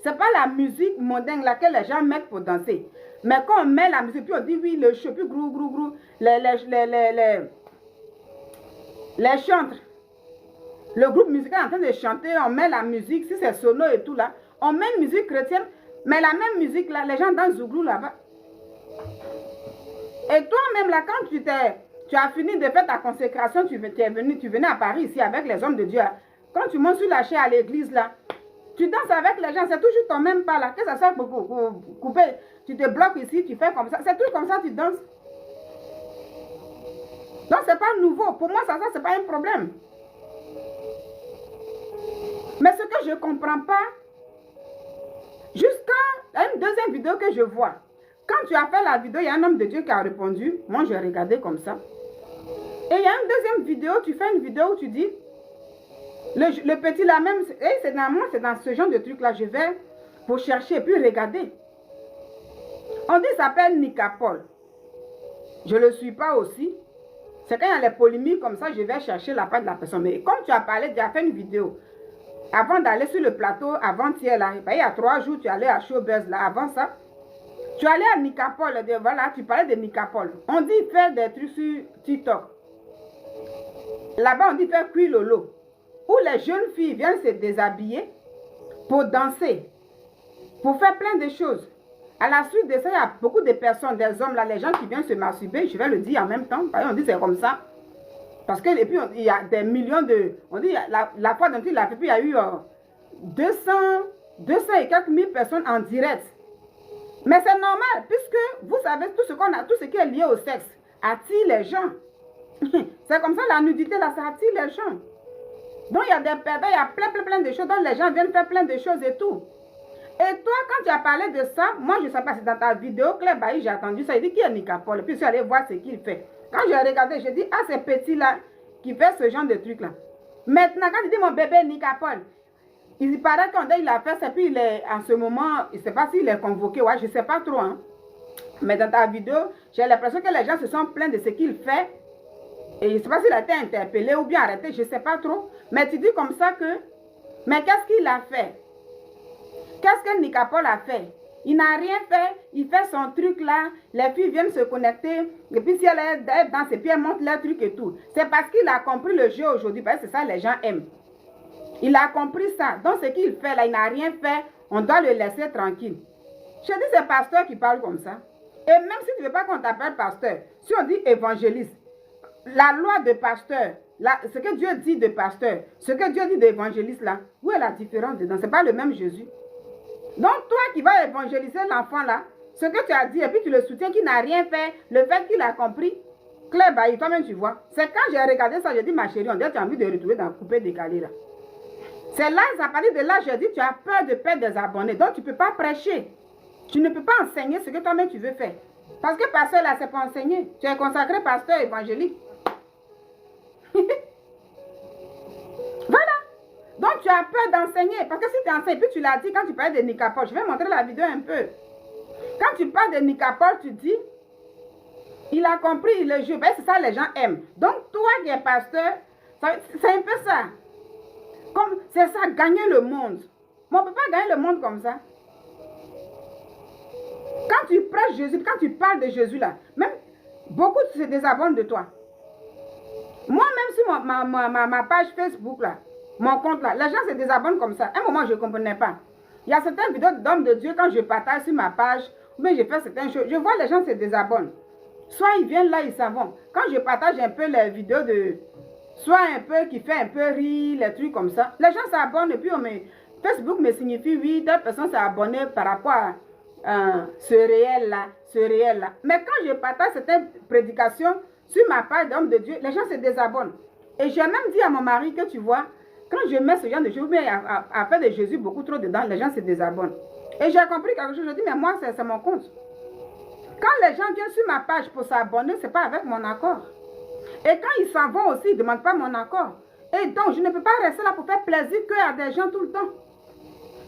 ce n'est pas la musique mondaine là que les gens mettent pour danser. Mais quand on met la musique, puis on dit oui, le show, puis grou, les chantres. Le groupe musical est en train de chanter, on met la musique, si c'est sono et tout là, on met une musique chrétienne, mais la même musique là, les gens dansent Zouglou là-bas. Et toi-même là, quand tu as fini de faire ta consécration, tu venais à Paris ici avec les hommes de Dieu. Quand tu montes sur la chaise à l'église là, tu danses avec les gens, c'est toujours ton même pas là, que ça soit pour couper, tu te bloques ici, tu fais comme ça, c'est tout comme ça, tu danses. Donc c'est pas nouveau, pour moi ça c'est pas un problème. Mais ce que je ne comprends pas, jusqu'à une deuxième vidéo que je vois, quand tu as fait la vidéo, il y a un homme de Dieu qui a répondu, moi je regardé comme ça. Et il y a une deuxième vidéo, tu fais une vidéo où tu dis, le petit là même, et c'est dans ce genre de truc là, je vais pour chercher, puis regarder. On dit ça s'appelle Nicapol. Je ne le suis pas aussi. C'est quand il y a les polémiques comme ça, je vais chercher la part de la personne. Mais comme tu as parlé, tu as fait une vidéo. Avant d'aller sur le plateau, avant-hier, là, il y a 3 jours, tu allais à Showbuzz, là, avant ça. Tu allais à Nicapol, voilà, tu parlais de Nicapol. On dit faire des trucs sur TikTok. Là-bas, on dit faire cuire lolo. Où les jeunes filles viennent se déshabiller pour danser, pour faire plein de choses. À la suite de ça, il y a beaucoup de personnes, des hommes, là, les gens qui viennent se masturber, je vais le dire en même temps, on dit c'est comme ça. Parce que, et puis, il y a des millions de... On dit, la fois dont il a fait, puis il y a eu 200 et quelques mille personnes en direct. Mais c'est normal, puisque vous savez, tout ce qui est lié au sexe attire les gens. C'est comme ça, la nudité, là, ça attire les gens. Donc, il y a des perdants, il y a plein de choses, donc les gens viennent faire plein de choses et tout. Et toi, quand tu as parlé de ça, moi, je ne sais pas, c'est dans ta vidéo, Claire Bailly, j'ai entendu ça, il dit qui est Nicapol, et puis je suis allé voir ce qu'il fait. Quand j'ai regardé, j'ai dit, ah, c'est petit là, qui fait ce genre de truc là. Maintenant, quand il dit mon bébé Nicapol, il paraît qu'il a fait ça, puis il est, en ce moment, je ne sais pas s'il est convoqué, ouais, je ne sais pas trop. Hein. Mais dans ta vidéo, j'ai l'impression que les gens se sont plaints de ce qu'il fait. Et je ne sais pas s'il a été interpellé ou bien arrêté, je ne sais pas trop. Mais tu dis comme ça que, mais qu'est-ce qu'il a fait? Qu'est-ce que Nicapol a fait? Il n'a rien fait, il fait son truc là, les filles viennent se connecter, et puis si elle est dans ses pieds, elle montre leur truc et tout. C'est parce qu'il a compris le jeu aujourd'hui, parce que c'est ça les gens aiment. Il a compris ça. Donc ce qu'il fait là, il n'a rien fait, on doit le laisser tranquille. Je dis c'est pasteur qui parle comme ça. Et même si tu ne veux pas qu'on t'appelle pasteur, si on dit évangéliste, la loi de pasteur, ce que Dieu dit de pasteur, ce que Dieu dit d'évangéliste là, où est la différence dedans? Ce n'est pas le même Jésus. Donc toi qui vas évangéliser l'enfant là, ce que tu as dit et puis tu le soutiens qu'il n'a rien fait, le fait qu'il a compris, Claire Bailly, toi-même tu vois. C'est quand j'ai regardé ça, j'ai dit ma chérie, on dirait que tu as envie de retrouver dans le coupé décalé là. C'est là, à partir de là, j'ai dit tu as peur de perdre des abonnés, donc tu ne peux pas prêcher. Tu ne peux pas enseigner ce que toi-même tu veux faire. Parce que pasteur là, c'est pour enseigner. Tu es consacré pasteur évangélique. Voilà. Donc tu as peur d'enseigner. Parce que si tu enseignes, puis tu l'as dit quand tu parlais de Nicapol, je vais montrer la vidéo un peu. Quand tu parles de Nicapol, tu dis, il a compris le jeu. Ben, c'est ça les gens aiment. Donc toi qui es pasteur, c'est un peu ça. C'est ça, gagner le monde. Mais on ne peut pas gagner le monde comme ça. Quand tu prêches Jésus, quand tu parles de Jésus là, même Beaucoup se désabonnent de toi. Moi-même, sur ma page Facebook, là, mon compte, là, les gens se désabonnent comme ça. À un moment, je ne comprenais pas. Il y a certaines vidéos d'hommes de Dieu, quand je partage sur ma page, ou bien je fais certaines choses, je vois les gens se désabonnent. Soit ils viennent là, ils s'en vont. Quand je partage un peu les vidéos de... Soit un peu qui fait un peu rire, les trucs comme ça, les gens s'abonnent et puis Facebook me signifie, oui, telle personne s'est abonnée par rapport à ce réel-là, ce réel-là. Mais quand je partage certaines prédications sur ma page d'homme de Dieu, les gens se désabonnent. Et j'ai même dit à mon mari que tu vois, quand je mets ce genre de choses, mais à faire de Jésus beaucoup trop dedans, les gens se désabonnent. Et j'ai compris quelque chose, je dis, mais moi, c'est mon compte. Quand les gens viennent sur ma page pour s'abonner, ce n'est pas avec mon accord. Et quand ils s'en vont aussi, ils ne demandent pas mon accord. Et donc, je ne peux pas rester là pour faire plaisir qu'à des gens tout le temps.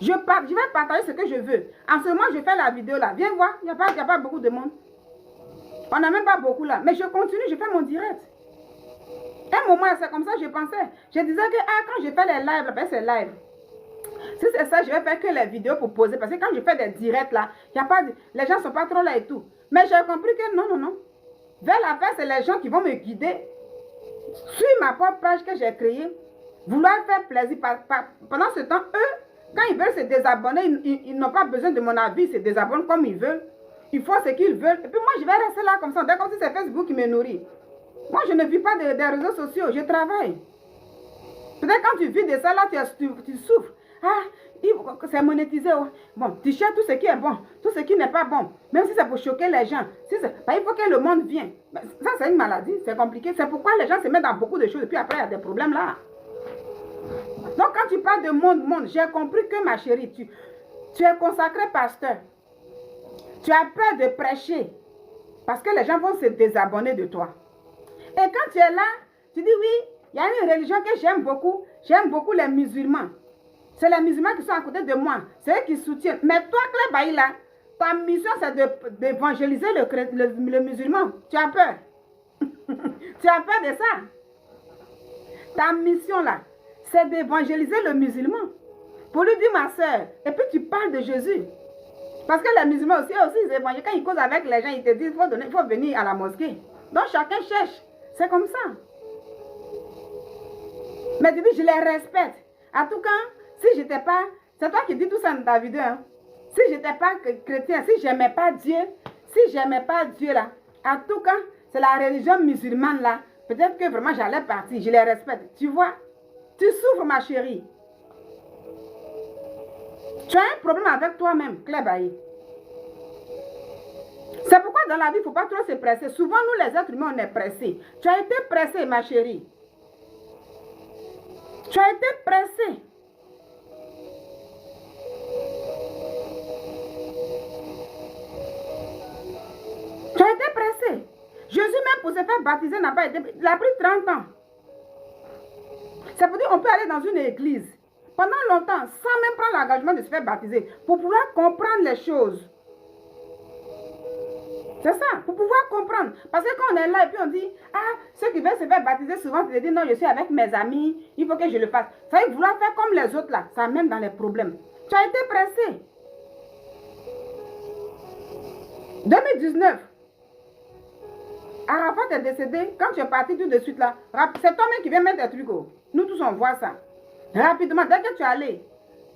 Je vais partager ce que je veux. En ce moment, je fais la vidéo là. Viens voir, il n'y a pas beaucoup de monde. On n'a même pas beaucoup là. Mais je continue, je fais mon direct. Un moment, c'est comme ça que je pensais. Je disais que quand je fais les lives, ben c'est live. Si c'est ça, je vais faire que les vidéos pour poser. Parce que quand je fais des directs là, y a pas les gens ne sont pas trop là et tout. Mais j'ai compris que non. Vers la fin, c'est les gens qui vont me guider sur ma propre page que j'ai créée. Vouloir faire plaisir. Pendant ce temps, eux, quand ils veulent se désabonner, ils n'ont pas besoin de mon avis, ils se désabonnent comme ils veulent. Ils font ce qu'ils veulent. Et puis moi, je vais rester là comme ça. C'est comme si c'est Facebook qui me nourrit. Moi, je ne vis pas des réseaux sociaux, je travaille. Peut-être quand tu vis de ça, là, tu souffres. Ah, c'est monétisé. Oh. Bon, tu cherches tout ce qui est bon, tout ce qui n'est pas bon. Même si c'est pour choquer les gens. Il faut que le monde vienne. Ça, c'est une maladie, c'est compliqué. C'est pourquoi les gens se mettent dans beaucoup de choses. Et puis après, il y a des problèmes là. Donc, quand tu parles de monde, j'ai compris que, ma chérie, tu es consacré pasteur. Tu as peur de prêcher. Parce que les gens vont se désabonner de toi. Et quand tu es là, tu dis oui, il y a une religion que j'aime beaucoup. J'aime beaucoup les musulmans. C'est les musulmans qui sont à côté de moi. C'est eux qui soutiennent. Mais toi, Clé Bailly, là, ta mission, c'est d'évangéliser le musulman. Tu as peur. Tu as peur de ça. Ta mission, là, c'est d'évangéliser le musulman. Pour lui dire, ma soeur, et puis tu parles de Jésus. Parce que les musulmans aussi, ils évangélisent. Quand ils causent avec les gens, ils te disent, il faut venir à la mosquée. Donc, chacun cherche. C'est comme ça. Mais tu dis, je les respecte. En tout cas, si je n'étais pas... C'est toi qui dis tout ça dans ta vidéo. Hein? Si je n'étais pas chrétien, si je n'aimais pas Dieu, là, en tout cas, c'est la religion musulmane là, peut-être que vraiment j'allais partir. Je les respecte. Tu vois, tu souffres, ma chérie. Tu as un problème avec toi-même, Clé Bailly. C'est pourquoi dans la vie, il ne faut pas trop se presser. Souvent, nous les êtres humains, on est pressés. Tu as été pressée, ma chérie. Tu as été pressée. Tu as été pressé. Jésus même pour se faire baptiser n'a pas été... Il a pris 30 ans. C'est pour dire qu'on peut aller dans une église pendant longtemps sans même prendre l'engagement de se faire baptiser pour pouvoir comprendre les choses. C'est ça, pour pouvoir comprendre. Parce que quand on est là et puis on dit, ceux qui veulent se faire baptiser souvent, tu te dis, non, je suis avec mes amis, il faut que je le fasse. Ça veut dire vouloir faire comme les autres là, ça amène dans les problèmes. Tu as été pressé. 2019, Arafat est décédé, quand tu es parti tout de suite là, c'est toi-même qui viens mettre des trucs. Nous tous on voit ça. Rapidement, dès que tu es allé,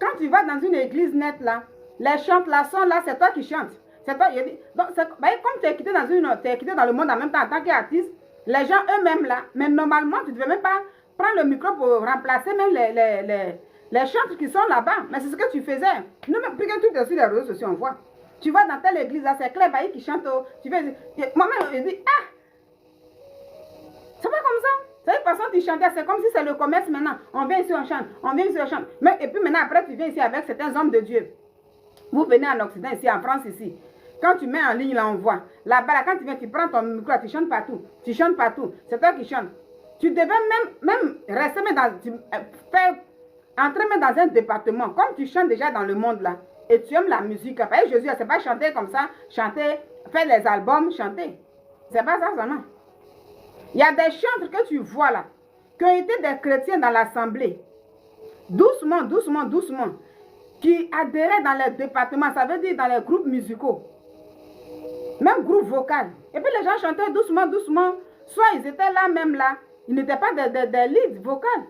quand tu vas dans une église nette là, les chants là sont là, c'est toi qui chantes. C'est toi, donc, comme tu es quitté dans le monde en même temps en tant qu'artiste, les gens eux-mêmes là, mais normalement tu ne devais même pas prendre le micro pour remplacer même les chants qui sont là-bas. Mais c'est ce que tu faisais. Nous même plus que tout sur les réseaux sociaux, on voit. Tu vas dans telle église là, c'est Clé Bailly qui chante. Moi-même, je dis, c'est pas comme ça. C'est une façon de chanter, c'est comme si c'est le commerce maintenant. On vient ici, on chante, on vient ici, on chante. Mais, et puis maintenant, après, tu viens ici avec certains hommes de Dieu. Vous venez en Occident, ici, en France, ici. Quand tu mets en ligne, là, on voit. Là-bas, là, quand tu viens, tu prends ton micro, tu chantes partout. Tu chantes partout. C'est toi qui chantes. Tu devais même rester entrer même dans un département. Comme tu chantes déjà dans le monde, là. Et tu aimes la musique. Après, Jésus, c'est pas chanter comme ça. Chanter, faire les albums, chanter. C'est pas ça seulement. Il y a des chantres que tu vois là, qui ont été des chrétiens dans l'assemblée. Doucement, doucement, doucement. Qui adhéraient dans les départements, ça veut dire dans les groupes musicaux. Même groupe vocal. Et puis les gens chantaient doucement, doucement. Soit ils étaient là, même là. Ils n'étaient pas des leads vocales.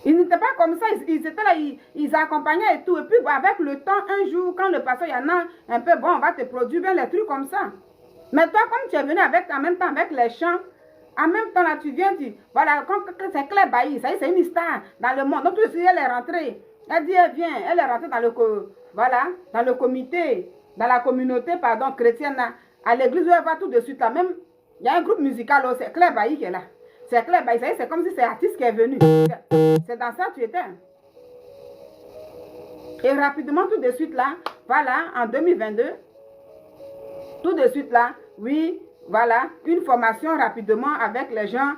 Ils n'étaient pas comme ça, ils étaient là, ils accompagnaient et tout. Et puis avec le temps, un jour, quand le pasteur, il y en a un peu, bon, on va te produire bien les trucs comme ça. Mais toi, comme tu es venu avec, en même temps avec les chants, en même temps là, tu viens, voilà, quand c'est Claire Bailly, ça y est, c'est une star dans le monde. Donc tout de suite, elle est rentrée. Elle dit, elle vient, elle est rentrée dans le, voilà, dans le comité, dans la communauté, pardon, chrétienne, là, à l'église où elle va tout de suite là. Même, il y a un groupe musical, c'est Claire Bailly qui est là. C'est Claire Bailly, c'est comme si c'est l'artiste qui est venu. C'est dans ça que tu étais. Et rapidement, tout de suite là, voilà, en 2022, tout de suite là, oui, voilà, une formation rapidement avec les gens,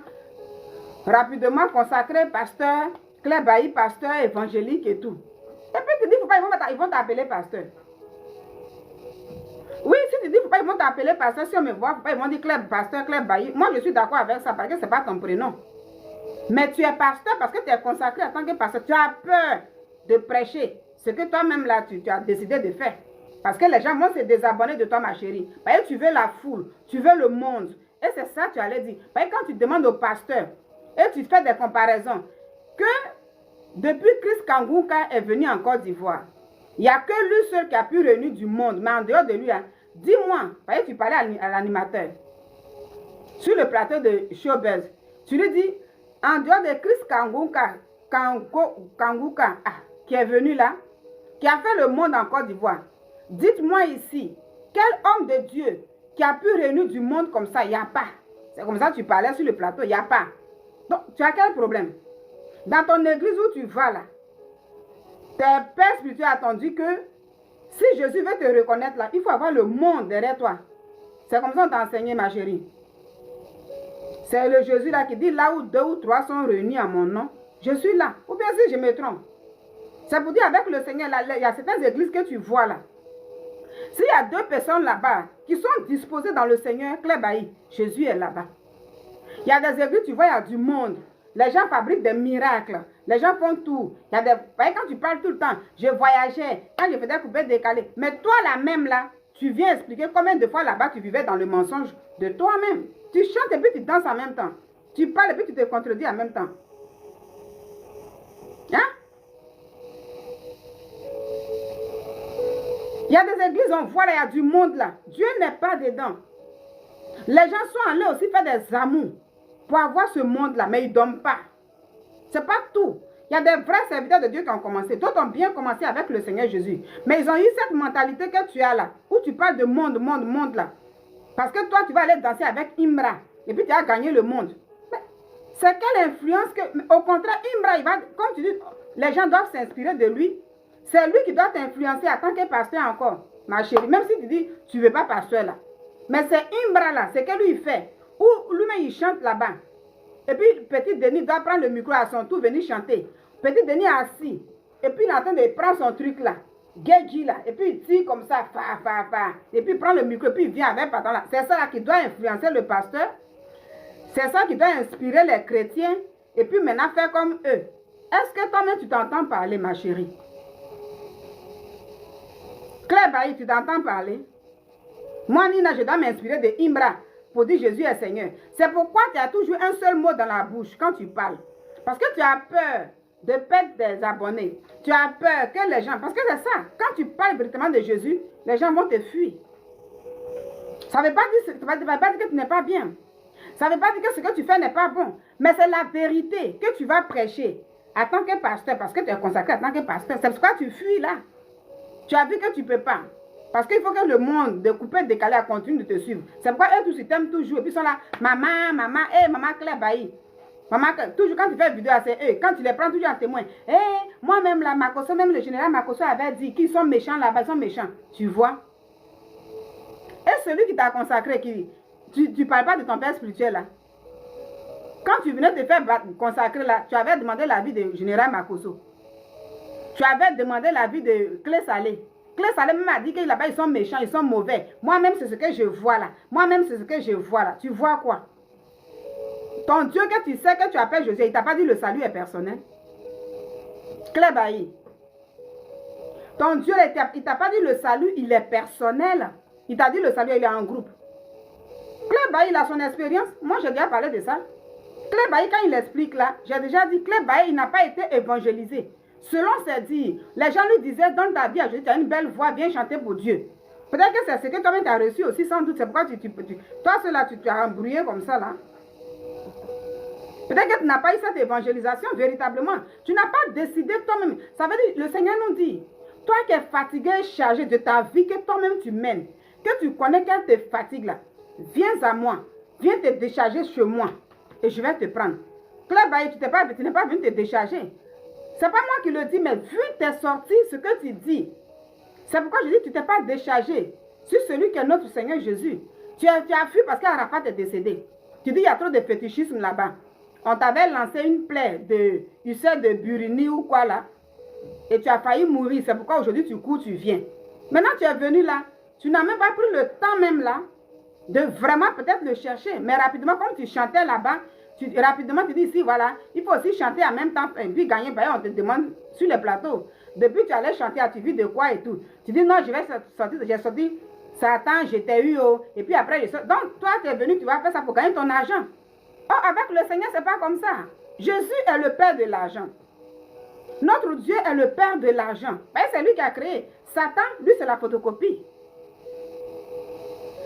rapidement consacrés, pasteur, Claire Bailly, pasteur évangélique et tout. Et puis tu dis, faut pas, ils vont t'appeler pasteur. Oui, si tu dis, faut pas, ils vont t'appeler pasteur, si on me voit, faut pas, ils vont dire Claire, pasteur, Claire Bailly. Moi, je suis d'accord avec ça, parce que c'est pas ton prénom. Mais tu es pasteur parce que tu es consacré en tant que pasteur. Tu as peur de prêcher ce que toi-même là, tu as décidé de faire. Parce que les gens vont se désabonner de toi, ma chérie. Parce que tu veux la foule, tu veux le monde. Et c'est ça que tu allais dire. Parce que quand tu demandes au pasteur et tu fais des comparaisons, que depuis Chris Kanguka est venu en Côte d'Ivoire, il n'y a que lui seul qui a pu réunir du monde. Mais en dehors de lui, hein, dis-moi, parce que tu parlais à l'animateur, sur le plateau de Showbuzz, tu lui dis, en dehors de Chris Kanguka, qui est venu là, qui a fait le monde en Côte d'Ivoire, dites-moi ici, quel homme de Dieu qui a pu réunir du monde comme ça? Il n'y a pas. C'est comme ça que tu parlais sur le plateau, il n'y a pas. Donc, tu as quel problème? Dans ton église où tu vas là, tes pères spirituels ont dit que si Jésus veut te reconnaître là, il faut avoir le monde derrière toi. C'est comme ça qu'on t'a enseigné, ma chérie. C'est le Jésus là qui dit, là où 2 ou 3 sont réunis à mon nom, je suis là. Ou bien si je me trompe. C'est pour dire avec le Seigneur, là, il y a certaines églises que tu vois là. S'il y a 2 personnes là-bas qui sont disposées dans le Seigneur, Claire Bailly, Jésus est là-bas. Il y a des églises, tu vois, il y a du monde. Les gens fabriquent des miracles. Les gens font tout. Il y a des... Quand tu parles tout le temps, je voyageais, quand je faisais couper décalé. Mais toi là même là, tu viens expliquer combien de fois là-bas tu vivais dans le mensonge de toi-même. Tu chantes et puis tu danses en même temps. Tu parles et puis tu te contredis en même temps. Hein? Il y a des églises, on voit là, il y a du monde là. Dieu n'est pas dedans. Les gens sont allés aussi faire des amours pour avoir ce monde-là, mais ils ne dorment pas. Ce n'est pas tout. Il y a des vrais serviteurs de Dieu qui ont commencé. D'autres ont bien commencé avec le Seigneur Jésus. Mais ils ont eu cette mentalité que tu as là, où tu parles de monde, monde, monde là. Parce que toi, tu vas aller danser avec Imra. Et puis tu as gagné le monde. C'est quelle influence que... Au contraire, Imra, il va... Comme tu dis, les gens doivent s'inspirer de lui. C'est lui qui doit t'influencer en tant que pasteur encore, ma chérie. Même si tu dis, tu ne veux pas pasteur là. Mais c'est Imra là, c'est que lui il fait. Ou lui-même il chante là-bas. Et puis petit Denis doit prendre le micro à son tour, venir chanter. Petit Denis est assis. Et puis il est en train de prendre son truc là. Geji là. Et puis il tire comme ça. Fa. Et puis il prend le micro. Et puis il vient avec patron là. C'est ça là qui doit influencer le pasteur. C'est ça qui doit inspirer les chrétiens. Et puis maintenant faire comme eux. Est-ce que toi-même tu t'entends parler, ma chérie? Claire Bailly, tu t'entends parler? Moi, Nina, je dois m'inspirer de Imra pour dire Jésus est Seigneur. C'est pourquoi tu as toujours un seul mot dans la bouche quand tu parles. Parce que tu as peur de perdre des abonnés. Tu as peur que les gens... Parce que c'est ça. Quand tu parles véritablement de Jésus, les gens vont te fuir. Ça ne veut pas dire que tu n'es pas bien. Ça ne veut pas dire que ce que tu fais n'est pas bon. Mais c'est la vérité que tu vas prêcher en tant que pasteur. Parce que tu es consacré en tant que pasteur. C'est pourquoi tu fuis là. Tu as vu que tu ne peux pas. Parce qu'il faut que le monde, de couper, décaler, continue de te suivre. C'est pourquoi eux tous ils t'aiment toujours. Et puis ils sont là, maman, maman Claire Bailly. Maman, toujours quand tu fais une vidéo, c'est eux. Quand tu les prends toujours en témoin. Moi-même, là, Makoso, même le général Makoso avait dit qu'ils sont méchants là-bas, ils sont méchants. Tu vois? Et celui qui t'a consacré, tu ne parles pas de ton père spirituel là. Quand tu venais te faire consacrer là, tu avais demandé l'avis du général Makoso. Tu avais demandé l'avis de Clé Salé. Clé Salé m'a dit que là-bas, ils sont méchants, ils sont mauvais. Moi-même, c'est ce que je vois là. Moi-même, c'est ce que je vois là. Tu vois quoi? Ton Dieu que tu sais que tu appelles Jésus, il ne t'a pas dit le salut est personnel. Clé Bailly. Ton Dieu, il ne t'a pas dit le salut, il est personnel. Il t'a dit le salut, il est en groupe. Clé il a son expérience. Moi, j'ai déjà parlé de ça. Clé quand il explique là, j'ai déjà dit, Clé il n'a pas été évangélisé. Selon ses dires, les gens lui disaient, donne ta vie à Jésus, tu as une belle voix, viens chanter pour Dieu. Peut-être que c'est ce que toi-même tu as reçu aussi, sans doute. C'est pourquoi toi, cela, tu t'as embrouillé comme ça là. Peut-être que tu n'as pas eu cette évangélisation véritablement. Tu n'as pas décidé toi-même. Ça veut dire, le Seigneur nous dit, toi qui es fatigué et chargé de ta vie que toi-même tu mènes, que tu connais qu'elle te fatigue là, viens à moi, viens te décharger chez moi et je vais te prendre. Clé tu n'es pas venu te décharger. C'est pas moi qui le dis, mais vu tes sorties, ce que tu dis, c'est pourquoi je dis tu t'es pas déchargé sur celui qui est notre Seigneur Jésus. Tu as fui parce qu'Arafat est décédé. Tu dis il y a trop de fétichisme là-bas. On t'avait lancé une plaie de Burini ou quoi là. Et tu as failli mourir. C'est pourquoi aujourd'hui tu cours, tu viens. Maintenant tu es venu là. Tu n'as même pas pris le temps même là de vraiment peut-être le chercher. Mais rapidement, comme tu chantais là-bas, rapidement tu dis ici, voilà, il faut aussi chanter en même temps et puis gagner. Ben, on te demande sur le plateau. Depuis tu allais chanter, as-tu vu de quoi et tout. Tu dis non, je vais sortir. J'ai sorti Satan, j'étais eu. Et puis après, je sors. Donc toi, tu es venu, tu vas faire ça pour gagner ton argent. Oh, avec le Seigneur, c'est pas comme ça. Jésus est le Père de l'argent. Notre Dieu est le Père de l'argent. C'est lui qui a créé. Satan, lui, c'est la photocopie.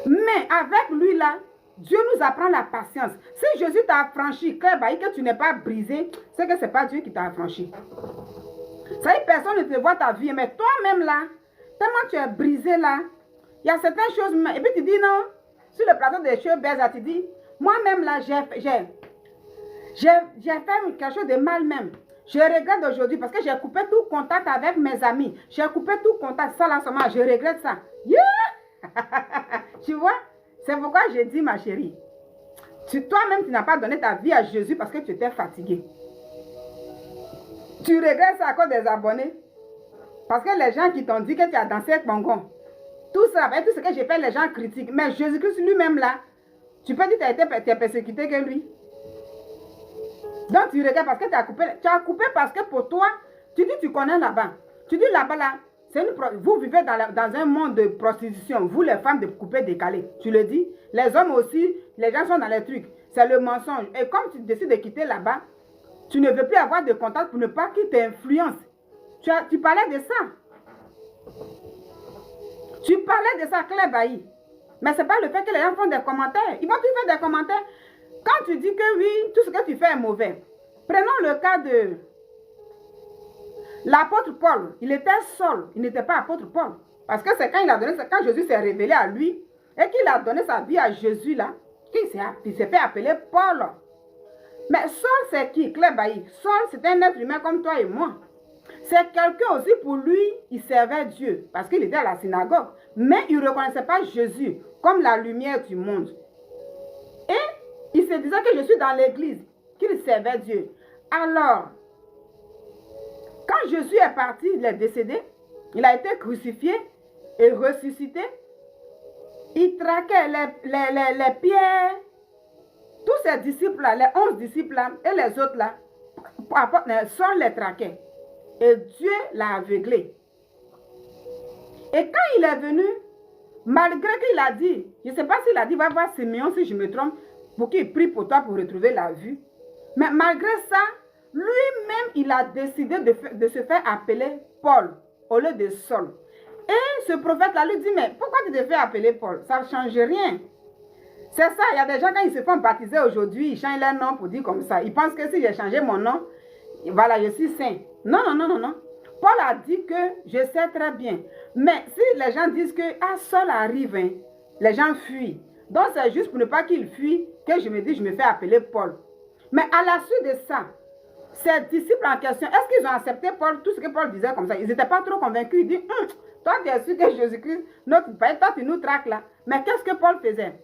Mais avec lui là, Dieu nous apprend la patience. Si Jésus t'a affranchi, que tu n'es pas brisé, c'est que ce n'est pas Dieu qui t'a affranchi. Ça dit, personne ne te voit ta vie, mais toi-même là, tellement tu es brisé là, il y a certaines choses, et puis tu dis non, sur le plateau des choses belles, tu dis, moi-même là, j'ai fait quelque chose de mal même. Je regrette aujourd'hui parce que j'ai coupé tout contact avec mes amis. J'ai coupé tout contact, ça là seulement, je regrette ça. Yeah! Tu vois, c'est pourquoi je dis, ma chérie, toi-même, tu n'as pas donné ta vie à Jésus parce que tu étais fatigué. Tu regrettes ça à cause des abonnés. Parce que les gens qui t'ont dit que tu as dansé avec Bongon, tout ça, avec tout ce que j'ai fait, les gens critiquent. Mais Jésus-Christ lui-même là, tu peux dire que tu as été persécuté que lui. Donc tu regrettes parce que tu as coupé. Tu as coupé parce que pour toi, tu dis tu connais là-bas. Tu dis là-bas là, vous vivez dans un monde de prostitution. Vous les femmes de couper décalé. Tu le dis. Les hommes aussi, les gens sont dans les trucs. C'est le mensonge. Et comme tu décides de quitter là-bas, tu ne veux plus avoir de contact pour ne pas qu'il t'influence. Tu parlais de ça. Tu parlais de ça, Claire Bailly. Mais ce n'est pas le fait que les gens font des commentaires. Ils vont toujours faire des commentaires. Quand tu dis que oui, tout ce que tu fais est mauvais. Prenons le cas de l'apôtre Paul. Il était seul. Il n'était pas apôtre Paul. Parce que c'est quand Jésus s'est révélé à lui et qu'il a donné sa vie à Jésus là, qu'il s'est fait appeler Paul. Mais Saul, c'est qui? Claire Bailly. Saul, c'est un être humain comme toi et moi. C'est quelqu'un aussi, pour lui, il servait Dieu. Parce qu'il était à la synagogue. Mais il ne reconnaissait pas Jésus comme la lumière du monde. Et il se disait que je suis dans l'église, qu'il servait Dieu. Alors, quand Jésus est parti, il est décédé, il a été crucifié et ressuscité. Il traquait les pierres. Tous ces disciples-là, les 11 disciples-là et les autres-là, Saul les traquait. Et Dieu l'a aveuglé. Et quand il est venu, malgré qu'il a dit, je ne sais pas s'il a dit, va voir Simeon si je me trompe, pour qu'il prie pour toi pour retrouver la vue. Mais malgré ça, lui-même, il a décidé de se faire appeler Paul au lieu de Saul. Et ce prophète-là lui dit, mais pourquoi tu te fais appeler Paul? Ça ne change rien. C'est ça, il y a des gens quand ils se font baptiser aujourd'hui, ils changent leur nom pour dire comme ça. Ils pensent que si j'ai changé mon nom, voilà, je suis saint. Non, non, non, non, non. Paul a dit que je sais très bien. Mais si les gens disent que Saul arrive, hein, les gens fuient. Donc c'est juste pour ne pas qu'ils fuient que je me dis, je me fais appeler Paul. Mais à la suite de ça, ces disciples en question, est-ce qu'ils ont accepté Paul, tout ce que Paul disait comme ça? Ils n'étaient pas trop convaincus. Ils disent, toi tu es sûr que Jésus-Christ, notre Père, toi tu nous traques là. Mais qu'est-ce que Paul faisait?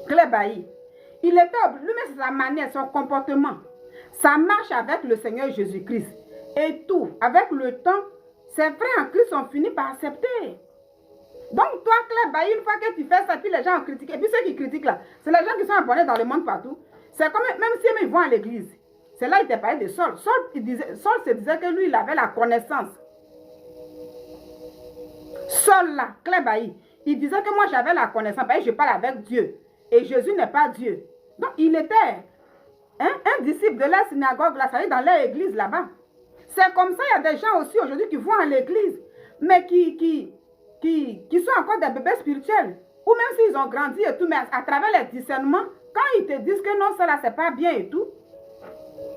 Claire Bailly. Il était, lui-même, sa manière, son comportement, sa marche avec le Seigneur Jésus-Christ et tout, avec le temps, ses frères en Christ ont fini par accepter. Donc toi, Claire Bailly, une fois que tu fais ça, puis les gens ont critiqué, et puis ceux qui critiquent là, c'est les gens qui sont abonnés dans le monde partout. C'est comme, même si ils vont à l'église, c'est là qu'il était parlé de Saul. Saul se disait que lui, il avait la connaissance. Saul là, Claire Bailly, il disait que moi j'avais la connaissance, parce que je parle avec Dieu. Et Jésus n'est pas Dieu. Donc il était un disciple de la synagogue, là, ça veut dire dans leur église là-bas. C'est comme ça, il y a des gens aussi aujourd'hui qui vont à l'église, mais qui sont encore des bébés spirituels. Ou même s'ils ont grandi et tout, mais à travers les discernements, quand ils te disent que non, ça là, c'est pas bien et tout.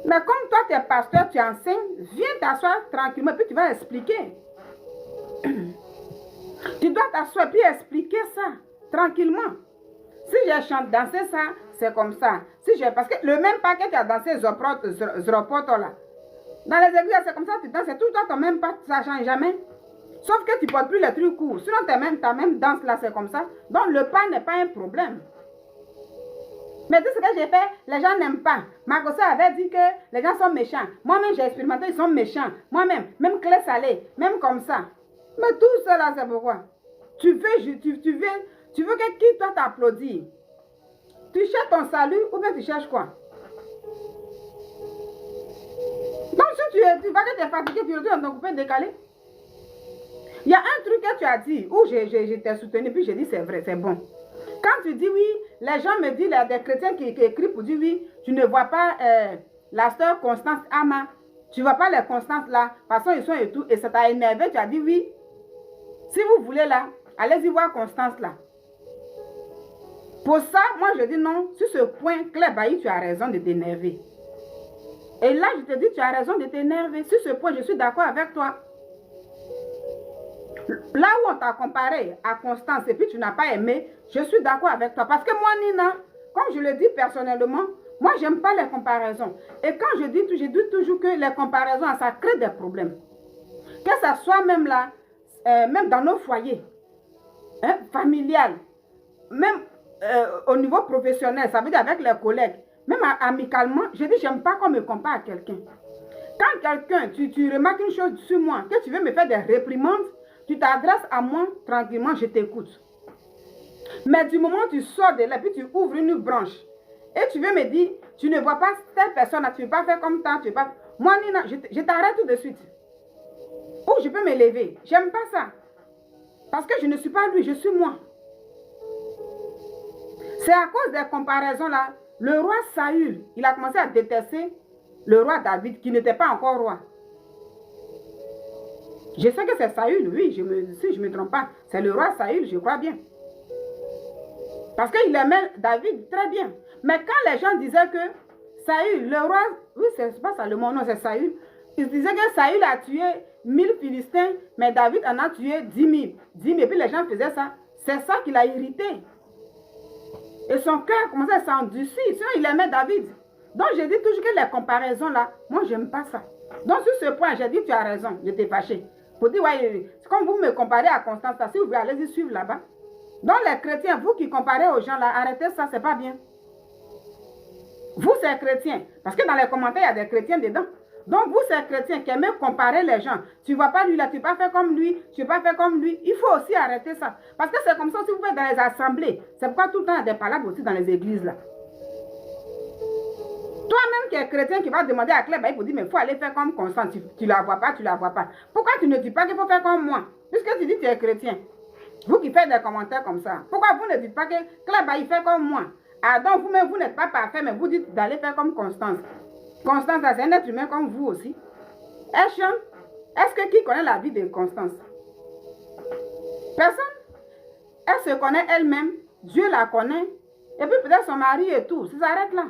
Mais comme toi, tu es pasteur, tu enseignes, viens t'asseoir tranquillement, puis tu vas expliquer. Tu dois t'asseoir puis expliquer ça tranquillement. Si j'ai dansé ça, c'est comme ça. Parce que le même pas que tu as dansé Zropoto là. Dans les églises, c'est comme ça, tu danses, c'est tout le temps ton même pas, ça ne change jamais. Sauf que tu ne portes plus les trucs courts. Sinon, ta même danse là, c'est comme ça. Donc, le pas n'est pas un problème. Mais tout ce que j'ai fait, les gens n'aiment pas. Marcosa avait dit que les gens sont méchants. Moi-même, j'ai expérimenté, ils sont méchants. Moi-même, même clé salée, même comme ça. Mais tout cela, c'est pourquoi. Tu veux que qui toi t'applaudisse? Tu cherches ton salut ou bien tu cherches quoi? Donc, si tu vas que tu es fatigué, tu retournes dans ton coupé décalé. Il y a un truc que tu as dit, où je t'ai soutenu, puis j'ai dit c'est vrai, c'est bon. Quand tu dis oui, les gens me disent, il y a des chrétiens qui écrivent pour dire oui, tu ne vois pas la sœur Constance Ama, tu ne vois pas les Constances là, parce qu'ils sont et tout, et ça t'a énervé, tu as dit oui. Si vous voulez là, allez-y voir Constance là. Pour ça, moi je dis non, sur ce point, Claire Bailly, tu as raison de t'énerver. Et là, je te dis, tu as raison de t'énerver. Sur ce point, je suis d'accord avec toi. Là où on t'a comparé à Constance et puis tu n'as pas aimé, je suis d'accord avec toi. Parce que moi, Nina, comme je le dis personnellement, moi, je n'aime pas les comparaisons. Et quand je dis toujours que les comparaisons, ça crée des problèmes. Que ça soit même là, même dans nos foyers, familial, même au niveau professionnel, ça veut dire avec les collègues, même amicalement, je dis, j'aime pas qu'on me compare à quelqu'un. Quand quelqu'un, tu remarques une chose sur moi, que tu veux me faire des réprimandes, tu t'adresses à moi tranquillement, je t'écoute. Mais du moment où tu sors de là, puis tu ouvres une branche, et tu veux me dire, tu ne vois pas telle personne, tu ne veux pas faire comme ça, tu ne veux pas... Moi, Nina, je t'arrête tout de suite. Ou je peux me lever. J'aime pas ça. Parce que je ne suis pas lui, je suis moi. C'est à cause des comparaisons là. Le roi Saül, il a commencé à détester le roi David, qui n'était pas encore roi. Je sais que c'est Saül, oui, si je ne me trompe pas. C'est le roi Saül, je crois bien. Parce qu'il aimait David très bien. Mais quand les gens disaient que Saül, le roi, oui, c'est pas Salomon, non, c'est Saül. Ils disaient que Saül a tué 1000 Philistins, mais David en a tué 10 000. 10 000, et puis les gens faisaient ça. C'est ça qui l'a irrité. Et son cœur commençait à s'endurcir. Sinon, il aimait David. Donc, j'ai dit toujours que les comparaisons là, moi, j'aime pas ça. Donc, sur ce point, j'ai dit, tu as raison, j'étais fâché. Pour dire, ouais, comme vous me comparez à Constance, si vous voulez, allez-y suivre là-bas. Donc, les chrétiens, vous qui comparez aux gens là, arrêtez ça, c'est pas bien. Vous, c'est chrétiens. Parce que dans les commentaires, il y a des chrétiens dedans. Donc, vous, c'est chrétiens qui aiment comparer les gens. Tu ne vois pas lui là, tu ne vas pas faire comme lui, tu ne vas pas faire comme lui. Il faut aussi arrêter ça. Parce que c'est comme ça si vous faites dans les assemblées. C'est pourquoi tout le temps il y a des palabres aussi dans les églises là. Toi-même qui es chrétien, qui va demander à Claire, il faut dire, mais il faut aller faire comme Constance. Tu ne la vois pas, tu ne la vois pas. Pourquoi tu ne dis pas qu'il faut faire comme moi? Puisque tu dis que tu es chrétien. Vous qui faites des commentaires comme ça. Pourquoi vous ne dites pas que Claire, il fait comme moi? Ah donc vous-même, vous n'êtes pas parfait, mais vous dites d'aller faire comme Constance. Constance, c'est un être humain comme vous aussi. Est-ce que qui connaît la vie de Constance? Personne. Elle se connaît elle-même. Dieu la connaît. Et puis peut-être son mari et tout. Ça s'arrête là.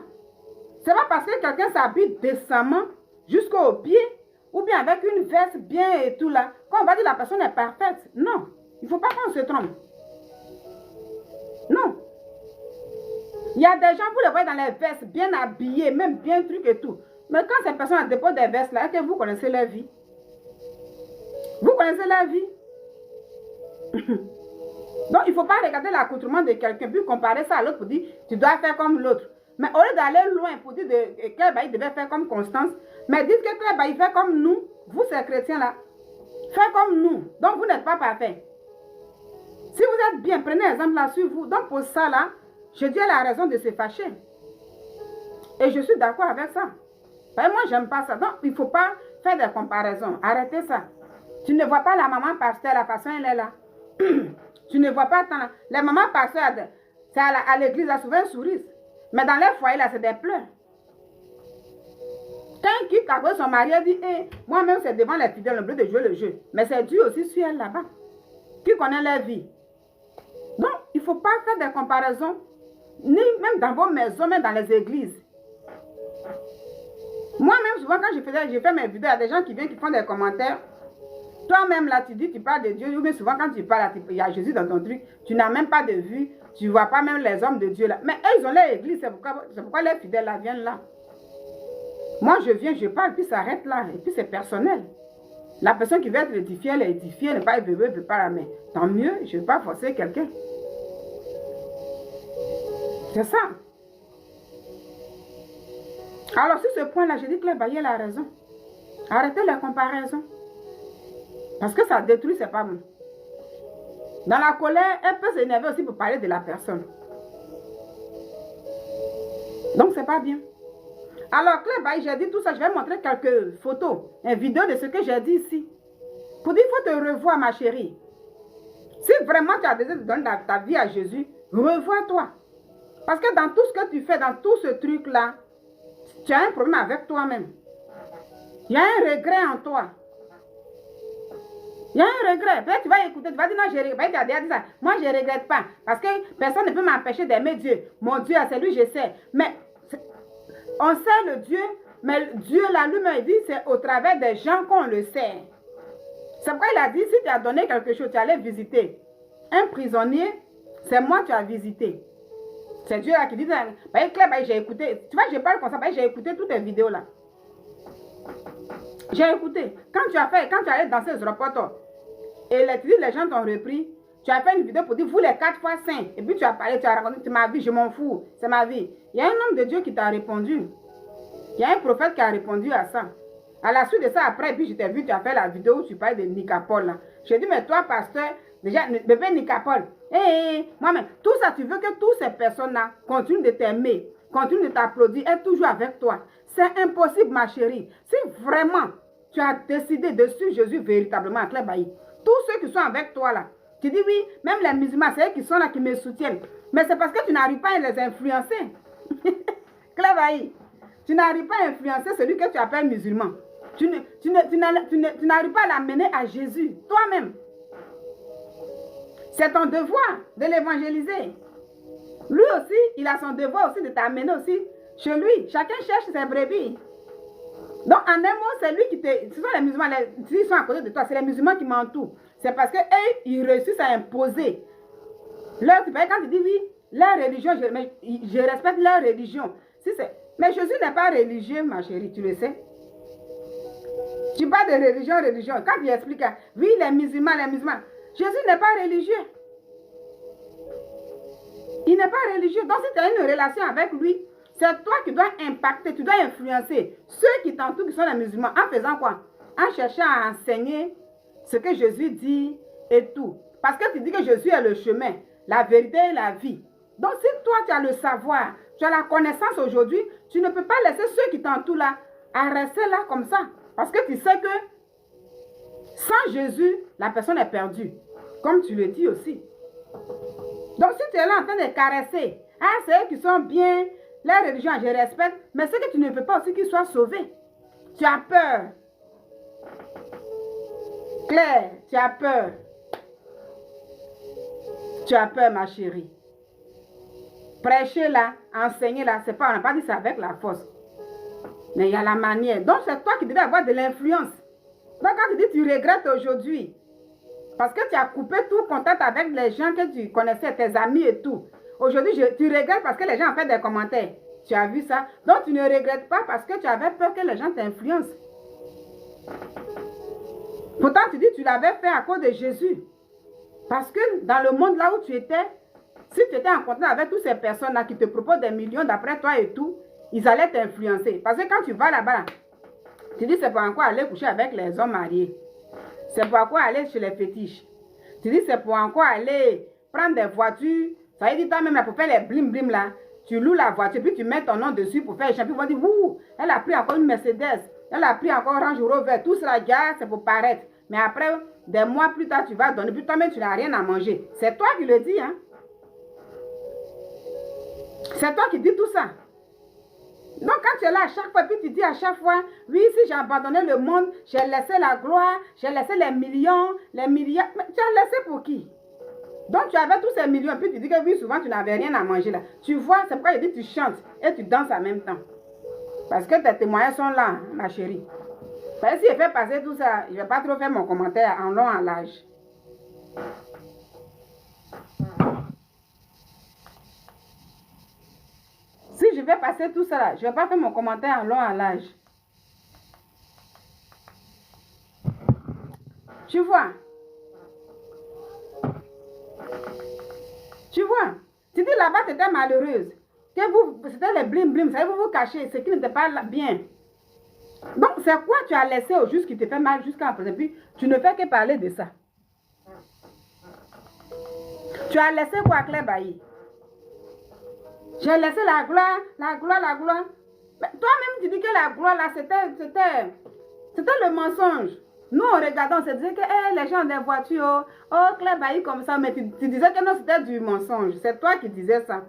C'est pas parce que quelqu'un s'habille décemment jusqu'aux pieds ou bien avec une veste bien et tout là qu'on va dire que la personne est parfaite. Non. Il ne faut pas qu'on se trompe. Non. Il y a des gens, vous les voyez dans les vestes, bien habillés, même bien trucs et tout. Mais quand ces personnes déposent des vestes là, est-ce que vous connaissez leur vie? Vous connaissez leur vie? Donc, il ne faut pas regarder l'accoutrement de quelqu'un, puis comparer ça à l'autre pour dire, tu dois faire comme l'autre. Mais au lieu d'aller loin pour dire que Claire Bailly devait faire comme Constance, mais dites que Claire Bailly fait comme nous, vous ces chrétiens là, faites comme nous. Donc, vous n'êtes pas parfait. Si vous êtes bien, prenez exemple là sur vous. Donc, pour ça là, je dis elle a raison de se fâcher. Et je suis d'accord avec ça. Ben, moi, j'aime pas ça. Donc, il ne faut pas faire des comparaisons. Arrêtez ça. Tu ne vois pas la maman pasteur, la façon elle est là. Tu ne vois pas tant. Les mamans passent à l'église, là, souvent sourire. Mais dans les foyers, là, c'est des pleurs. Quand il quitte à cause son mari, elle dit, hey, moi-même, c'est devant les fidèles, le bleu de jouer le jeu. Mais c'est Dieu aussi sur elle là-bas, qui connaît leur vie. Donc, il ne faut pas faire des comparaisons, ni même dans vos maisons, même dans les églises. Moi-même, souvent, quand je fais mes vidéos, il y a des gens qui viennent, qui font des commentaires. Toi-même, là, tu dis, tu parles de Dieu, mais souvent, quand tu parles, il y a Jésus dans ton truc, tu n'as même pas de vue, tu ne vois pas même les hommes de Dieu là. Mais eux, ils ont leur église, c'est pourquoi les fidèles là viennent là. Moi, je viens, je parle, puis ça arrête là, et puis c'est personnel. La personne qui veut être édifiée, elle est édifiée, elle n'est pas éveillée, elle ne veut pas la main. Tant mieux, je ne vais pas forcer quelqu'un. C'est ça. Alors, sur ce point-là, je dis que Claire Bailly, elle a raison. Arrêtez les comparaisons. Parce que ça détruit ses femmes. Dans la colère, elle peut s'énerver aussi pour parler de la personne. Donc, c'est pas bien. Alors, Claire Bailly, j'ai dit tout ça. Je vais montrer quelques photos, une vidéo de ce que j'ai dit ici. Pour dire, il faut te revoir, ma chérie. Si vraiment tu as besoin de donner ta vie à Jésus, revois-toi. Parce que dans tout ce que tu fais, dans tout ce truc-là, tu as un problème avec toi-même. Il y a un regret en toi. Il y a un regret. Peut-être tu vas écouter, tu vas dire non, je regrette. Tu as déjà dit ça. Moi, je ne regrette pas. Parce que personne ne peut m'empêcher d'aimer Dieu. Mon Dieu, c'est lui, je sais. Mais on sait le Dieu, mais Dieu, là, lui-même, dit, c'est au travers des gens qu'on le sait. C'est pourquoi il a dit, si tu as donné quelque chose, tu allais visiter un prisonnier, c'est moi que tu as visité. C'est Dieu là qui dit, Claire, j'ai écouté, tu vois, je parle comme ça, j'ai écouté toutes tes vidéos là. J'ai écouté. Quand tu allais danser au reportage, et les gens t'ont repris, tu as fait une vidéo pour dire, vous les 4 fois 5, et puis tu as parlé, tu as raconté, c'est ma vie, je m'en fous, c'est ma vie. Il y a un homme de Dieu qui t'a répondu. Il y a un prophète qui a répondu à ça. À la suite de ça, après, puis je t'ai vu, tu as fait la vidéo où tu parles de Nicapol là. J'ai dit, mais toi, pasteur, déjà, bébé Nicapol, moi-même, tout ça, tu veux que toutes ces personnes-là continuent de t'aimer, continuent de t'applaudir, être toujours avec toi. C'est impossible, ma chérie. Si vraiment tu as décidé de suivre Jésus véritablement à Claire Bailly, tous ceux qui sont avec toi là, tu dis oui, même les musulmans, c'est eux qui sont là, qui me soutiennent. Mais c'est parce que tu n'arrives pas à les influencer. Claire Bailly, tu n'arrives pas à influencer celui que tu appelles musulman. Tu n'arrives pas à l'amener à Jésus, toi-même. C'est ton devoir de l'évangéliser. Lui aussi, il a son devoir aussi de t'amener aussi chez lui. Chacun cherche ses brebis. Donc, en un mot, c'est lui qui te... Ce sont les musulmans, ils sont à côté de toi, c'est les musulmans qui m'entourent. C'est parce qu'eux, ils réussissent à imposer. Quand tu dis oui, leur religion, je respecte leur religion. Mais Jésus n'est pas religieux, ma chérie, tu le sais. Tu parles de religion. Quand tu expliques, oui, les musulmans. Jésus n'est pas religieux. Il n'est pas religieux. Donc, si tu as une relation avec lui, c'est toi qui dois impacter, tu dois influencer ceux qui t'entourent, qui sont les musulmans, en faisant quoi? En cherchant à enseigner ce que Jésus dit et tout. Parce que tu dis que Jésus est le chemin, la vérité et la vie. Donc, si toi, tu as le savoir, tu as la connaissance aujourd'hui, tu ne peux pas laisser ceux qui t'entourent là, à rester là comme ça. Parce que tu sais que sans Jésus, la personne est perdue. Comme tu le dis aussi. Donc, si tu es là en train de caresser, c'est eux qui sont bien, la religion, je respecte, mais c'est que tu ne veux pas aussi qu'ils soient sauvés. Tu as peur. Claire, tu as peur. Tu as peur, ma chérie. Prêcher là, enseigner là, c'est pas, on n'a pas dit ça avec la force. Mais il y a la manière. Donc, c'est toi qui devais avoir de l'influence. Donc, quand tu dis tu regrettes aujourd'hui, parce que tu as coupé tout contact avec les gens que tu connaissais, tes amis et tout. Aujourd'hui, tu regrettes parce que les gens ont fait des commentaires. Tu as vu ça? Donc, tu ne regrettes pas parce que tu avais peur que les gens t'influencent. Pourtant, tu dis que tu l'avais fait à cause de Jésus. Parce que dans le monde là où tu étais, si tu étais en contact avec toutes ces personnes-là qui te proposent des millions d'après toi et tout, ils allaient t'influencer. Parce que quand tu vas là-bas, tu dis c'est pour quoi aller coucher avec les hommes mariés. C'est pour quoi aller chez les fétiches. Tu dis c'est pour quoi aller prendre des voitures. Ça veut dire toi-même pour faire les blim blim là. Tu loues la voiture, puis tu mets ton nom dessus pour faire les champions. Ils vont dire, ouh, elle a pris encore une Mercedes. Elle a pris encore Range Rover. Tout cela, gars, c'est pour paraître. Mais après, des mois plus tard, tu vas donner. Puis toi-même, tu n'as rien à manger. C'est toi qui le dis, hein. C'est toi qui dis tout ça. Donc, quand tu es là à chaque fois, puis tu dis à chaque fois, oui, si j'ai abandonné le monde, j'ai laissé la gloire, j'ai laissé les millions, les milliards. Mais tu as laissé pour qui? Donc, tu avais tous ces millions, puis tu dis que oui, souvent, tu n'avais rien à manger là. Tu vois, c'est pourquoi je dis tu chantes et tu danses en même temps. Parce que tes témoignages sont là, ma chérie. Parce que si je fais passer tout ça, je ne vais pas trop faire mon commentaire en long, en large. Si je vais passer tout ça là, je ne vais pas faire mon commentaire en long, en large. Tu vois? Tu vois? Tu dis là-bas, tu étais malheureuse. C'était les blim blim, ça vous vous cacher, ce qui n'était pas bien. Donc, c'est quoi tu as laissé au juste qui te fait mal jusqu'à présent? Puis, tu ne fais que parler de ça. Tu as laissé quoi, Claire Bailly? J'ai laissé la gloire, la gloire, la gloire. Toi-même, tu dis que la gloire, là, c'était le mensonge. Nous, en regardant, on se disait que les gens ont des voitures, oh, Claire Bailly comme ça, mais tu disais que non, c'était du mensonge. C'est toi qui disais ça.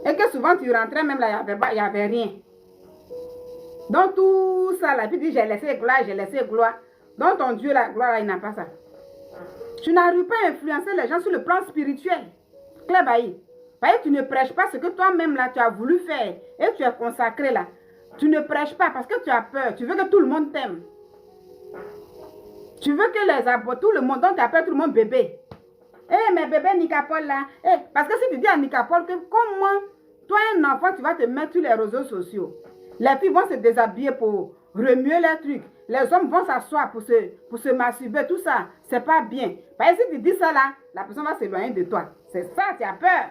Et que souvent, tu rentrais même là, il n'y avait rien. Donc, tout ça, là, puis tu dis, j'ai laissé gloire, j'ai laissé gloire. Donc, ton Dieu, la gloire, là, il n'a pas ça. Tu n'arrives pas à influencer les gens sur le plan spirituel. Claire Bailly. Tu ne prêches pas ce que toi-même, là, tu as voulu faire. Et tu es consacré, là. Tu ne prêches pas parce que tu as peur. Tu veux que tout le monde t'aime. Tu veux que tout le monde, donc tu appelles tout le monde bébé. Mais bébé Nicapol, là. Parce que si tu dis à Nicapol que comme moi, toi, un enfant, tu vas te mettre sur les réseaux sociaux. Les filles vont se déshabiller pour remuer les trucs. Les hommes vont s'asseoir pour se masturber. Tout ça, c'est pas bien. Parce que si tu dis ça, là, la personne va s'éloigner de toi. C'est ça, tu as peur.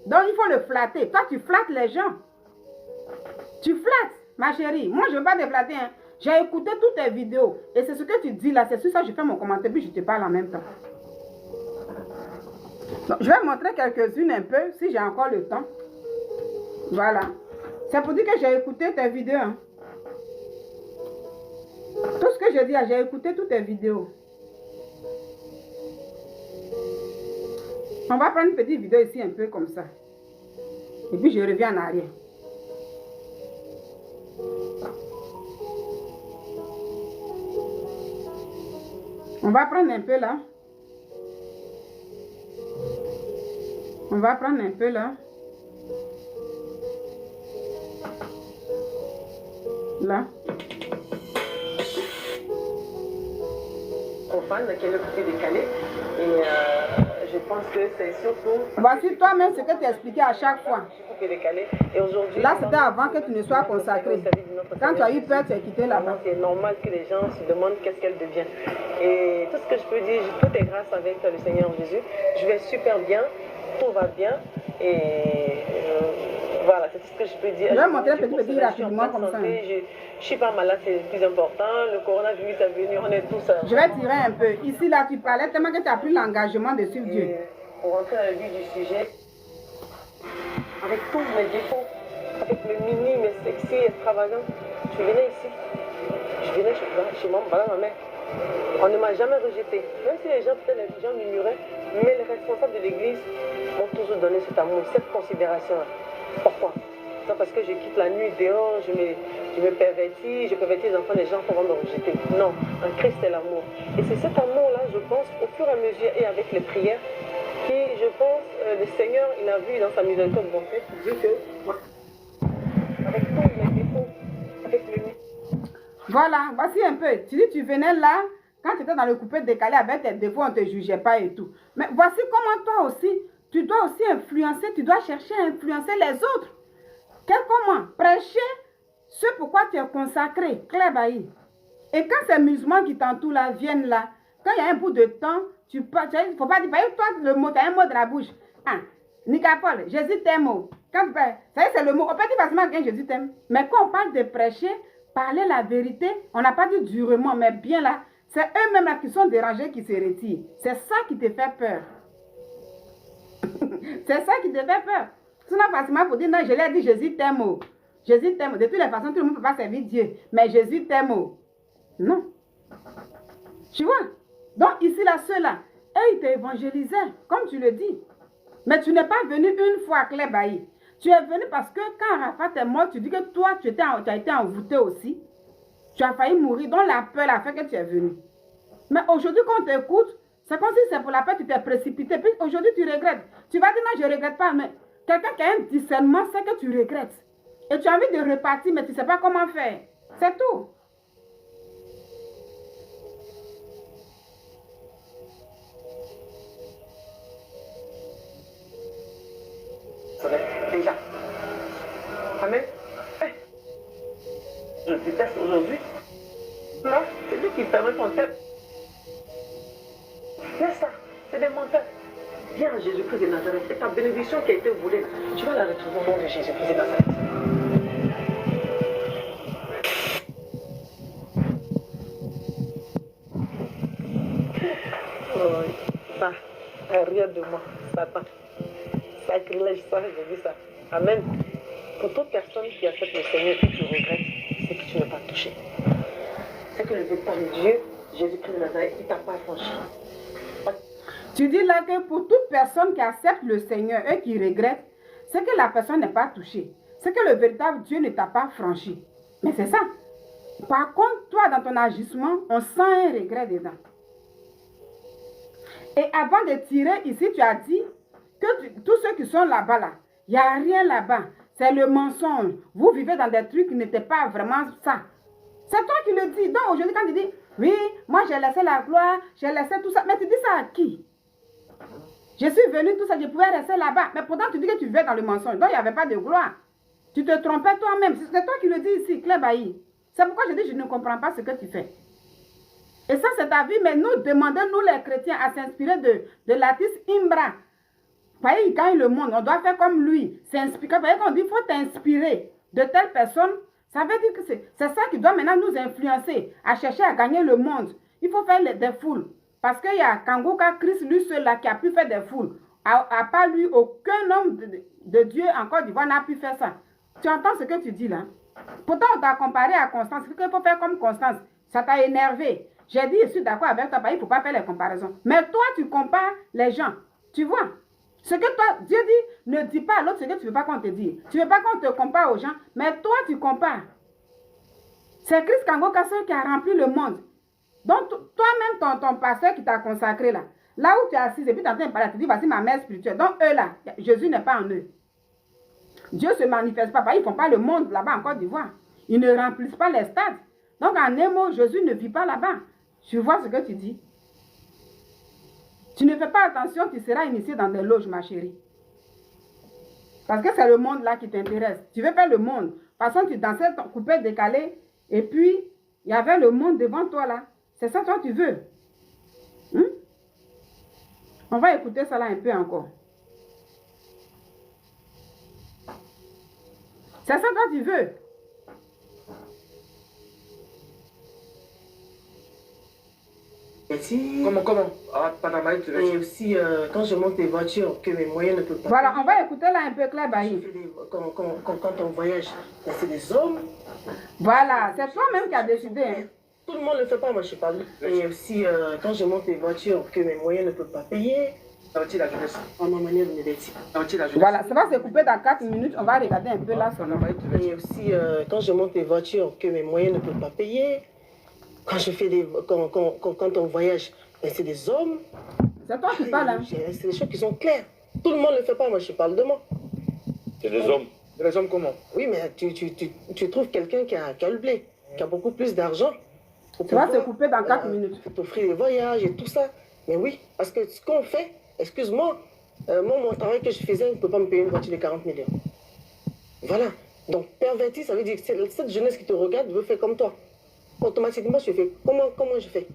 Donc, il faut le flatter. Toi, tu flattes les gens. Tu flattes, ma chérie. Moi, je ne veux pas te flatter. Hein. J'ai écouté toutes tes vidéos. Et c'est ce que tu dis là. C'est sur ça que je fais mon commentaire. Puis je te parle en même temps. Donc, je vais montrer quelques-unes un peu, si j'ai encore le temps. Voilà. C'est pour dire que j'ai écouté tes vidéos. Hein. Tout ce que je dis, j'ai écouté toutes tes vidéos. On va prendre une petite vidéo ici, un peu comme ça. Et puis, je reviens en arrière. On va prendre un peu là. On va prendre un peu là. Là.
Profane, qui est le côté décalé. Et je pense que c'est surtout...
Voici toi-même ce que tu expliquais à chaque fois.
Et aujourd'hui,
là, c'était avant que tu ne sois consacré. Quand tu as eu peur, tu as quitté là-bas.
C'est normal que les gens se demandent qu'est-ce qu'elle devient. Et tout ce que je peux dire, tout est grâce avec le Seigneur Jésus. Je vais super bien, tout va bien. Et voilà, c'est tout ce que je peux dire.
Je vais montrer un petit rapidement comme ça.
Je ne suis pas malade, c'est le plus important. Le coronavirus est venu, on est tous...
Je vais tirer un peu. Ici, là, tu parlais tellement que tu as pris l'engagement de suivre Dieu.
Pour rentrer dans le vif du sujet, avec tous mes défauts, avec mes mini, mes sexy, extravagants, je venais ici. Je venais chez moi, voilà ma mère. On ne m'a jamais rejeté. Même si les gens murmuraient, mais les responsables de l'église m'ont toujours donné cet amour, cette considération. Pourquoi? C'est parce que je quitte la nuit dehors, je me pervertis, je pervertis les enfants, les gens vont me rejeter. Non, en Christ c'est l'amour. Et c'est cet amour-là, je pense, au fur et à mesure et avec les prières, qui, je pense, le Seigneur, il a vu dans sa miséricorde bonté, dit que, avec tous mes défauts, avec le...
Voilà, voici un peu. Tu dis, tu venais là, quand tu étais dans le coupé décalé avec tes défauts, on ne te jugeait pas et tout. Mais voici comment toi aussi, tu dois aussi influencer, tu dois chercher à influencer les autres. Comment? Prêcher ce pourquoi tu es consacré, Claire Bailly. Et quand ces musulmans qui t'entourent là viennent là, quand il y a un bout de temps, il ne faut pas dire, toi, le mot, tu as un mot de la bouche. Ah, Nicapol, Jésus t'aime. Quand tu parles, ça y est, c'est le mot. On peut dire facilement que Jésus t'aime. Mais quand on parle de prêcher, parler la vérité, on n'a pas dit durement, mais bien là, c'est eux-mêmes là qui sont dérangés, qui se retirent. C'est ça qui te fait peur. C'est ça qui te fait peur. Sinon, facilement pour dire, non, je l'ai dit, Jésus t'aime. Jésus t'aime. De toutes les façons, tout le monde ne peut pas servir Dieu. Mais Jésus t'aime. Non. Tu vois? Donc ici, là, ceux-là, eux, ils t'évangélisaient, comme tu le dis. Mais tu n'es pas venu une fois à Clé-Bailly. Tu es venu parce que quand Arafat est mort, tu dis que toi, tu as été envoûté aussi. Tu as failli mourir, donc la peur a fait que tu es venu. Mais aujourd'hui, quand on t'écoute, c'est comme si c'est pour la peur, tu t'es précipité. Puis aujourd'hui, tu regrettes. Tu vas dire non, je ne regrette pas. Mais quelqu'un qui a un discernement sait que tu regrettes. Et tu as envie de repartir, mais tu ne sais pas comment faire. C'est tout.
Déjà. Amen. Je déteste aujourd'hui. Là, c'est lui qui permet ton tête. Laisse ça, c'est des menteurs. Viens à Jésus-Christ de Nazareth. C'est ta bénédiction qui a été volée. Tu vas la retrouver au nom de Jésus-Christ de Nazareth. Oh, ça, rien de moi, Satan. Sacrilège, ça, j'ai dit ça. Amen. Pour toute personne qui accepte le Seigneur et que tu regrettes, c'est que tu n'es pas touché. C'est que le véritable Dieu, Jésus-Christ de Nazareth, il t'a pas franchi.
Tu dis là que pour toute personne qui accepte le Seigneur et qui regrette, c'est que la personne n'est pas touchée. C'est que le véritable Dieu ne t'a pas franchi. Mais c'est ça. Par contre, toi, dans ton agissement, on sent un regret dedans. Et avant de tirer ici, tu as dit que tous ceux qui sont là-bas, là, il n'y a rien là-bas. C'est le mensonge. Vous vivez dans des trucs qui n'étaient pas vraiment ça. C'est toi qui le dis. Donc aujourd'hui, quand tu dis, oui, moi j'ai laissé la gloire, j'ai laissé tout ça. Mais tu dis ça à qui? Je suis venu, tout ça, je pouvais rester là-bas. Mais pourtant, tu dis que tu vivais dans le mensonge. Donc il n'y avait pas de gloire. Tu te trompais toi-même. C'est toi qui le dis ici, Clé-Bailly. C'est pourquoi je dis, je ne comprends pas ce que tu fais. Et ça, c'est ta vie. Mais nous demandons, nous les chrétiens, à s'inspirer de l'artiste Imbra. Voyez, il gagne le monde. On doit faire comme lui. S'inspirer. Voyez, qu'on dit, il faut t'inspirer de telle personne. Ça veut dire que c'est ça qui doit maintenant nous influencer à chercher à gagner le monde. Il faut faire des foules. Parce qu'il y a Kangoka Christ, lui seul là, qui a pu faire des foules. À part lui, aucun homme de Dieu en Côte d'Ivoire n'a pu faire ça. Tu entends ce que tu dis là? Pourtant, on t'a comparé à Constance. Il faut faire comme Constance. Ça t'a énervé. J'ai dit, je suis d'accord avec toi, il ne faut pas faire les comparaisons. Mais toi, tu compares les gens. Tu vois? Ce que toi, Dieu dit, ne dis pas à l'autre ce que tu ne veux pas qu'on te dise. Tu ne veux pas qu'on te compare aux gens, mais toi, tu compares. C'est Christ Kangoka seul qui a rempli le monde. Donc, toi-même, ton pasteur qui t'a consacré là, là où tu es assis, et puis tu es en train de parler, tu dis, voici ma mère spirituelle. Donc, eux là, Jésus n'est pas en eux. Dieu ne se manifeste pas. Ils ne font pas le monde là-bas en Côte d'Ivoire. Ils ne remplissent pas les stades. Donc, en un mot, Jésus ne vit pas là-bas. Tu vois ce que tu dis? Tu ne fais pas attention, tu seras initié dans des loges, ma chérie. Parce que c'est le monde là qui t'intéresse. Tu veux faire le monde. Par contre, tu dansais ton coupé décalé, et puis, il y avait le monde devant toi là. C'est ça, toi, tu veux. On va écouter ça là un peu encore. C'est ça, toi, tu veux.
Merci.
Comment Ah, Panama, tu veux
Et aussi, quand je monte des voitures, que mes moyens ne peuvent pas.
Voilà, on va écouter là un peu Clé-Bailly.
Quand on voyage, c'est des hommes.
Voilà, c'est toi-même qui as décidé. Hein.
Tout le monde ne le fait pas, moi je sais pas. Et aussi, quand je monte des voitures, que mes moyens ne peuvent pas payer.
Ça va-t-il la jeunesse
À ma manière de me dire.
Ça va-t-il la jeunesse
Voilà, ça va se couper dans 4 minutes. On va regarder un peu là.
Et aussi, quand je monte des voitures, que mes moyens ne peuvent pas payer. Quand je fais quand on voyage, ben, c'est des hommes.
C'est toi qui parles. Hein.
C'est des choses qui sont claires. Tout le monde ne le fait pas, moi je parle de moi.
C'est des hommes. C'est des hommes comment?
Oui, mais tu trouves quelqu'un qui a le blé, qui a beaucoup plus d'argent.
Ça va se couper dans 4 minutes.
Faut t'offrir des voyages et tout ça. Mais oui, parce que ce qu'on fait, excuse-moi, moi, mon travail que je faisais, ne peut pas me payer une voiture de 40 millions. Voilà. Donc, perverti, ça veut dire que cette jeunesse qui te regarde veut faire comme toi. Automatiquement, je fais, comment je fais?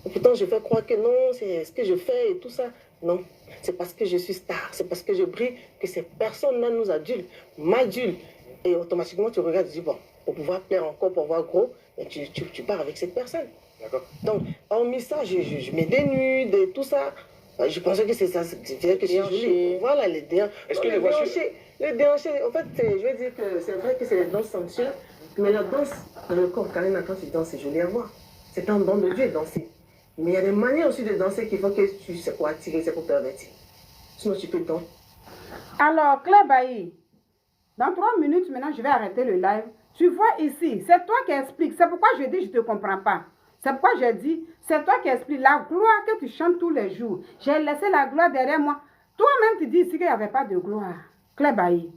Et pourtant, je fais croire que non, c'est ce que je fais et tout ça. Non, c'est parce que je suis star, c'est parce que je brille que ces personnes-là nous adulent, m'adulent. Et automatiquement, tu regardes et tu dis, bon, pour pouvoir plaire encore, pour voir gros, et tu pars avec cette personne.
D'accord.
Donc, hormis ça, je me dénude et tout ça. Je pensais que c'est ça, c'est-à-dire que c'est joli. Voilà, les déhanchés.
Est-ce que les voitures...
Les déhanchés, en fait, je veux dire que c'est vrai que c'est les danses sensuelles, mais la danse dans le corps, Karina, quand tu danses, c'est joli à voir. C'est un don de Dieu, danser. Mais il y a des manières aussi de danser qu'il faut que tu sais pour attirer, c'est pour pervertir. Sinon, tu peux danser.
Alors, Claire Bailly, dans 3 minutes maintenant, je vais arrêter le live. Tu vois ici, c'est toi qui expliques. C'est pourquoi je dis je ne te comprends pas. C'est pourquoi j'ai dit, c'est toi qui expliques la gloire que tu chantes tous les jours. J'ai laissé la gloire derrière moi. Toi-même, tu dis ici qu'il n'y avait pas de gloire. Claire Bailly.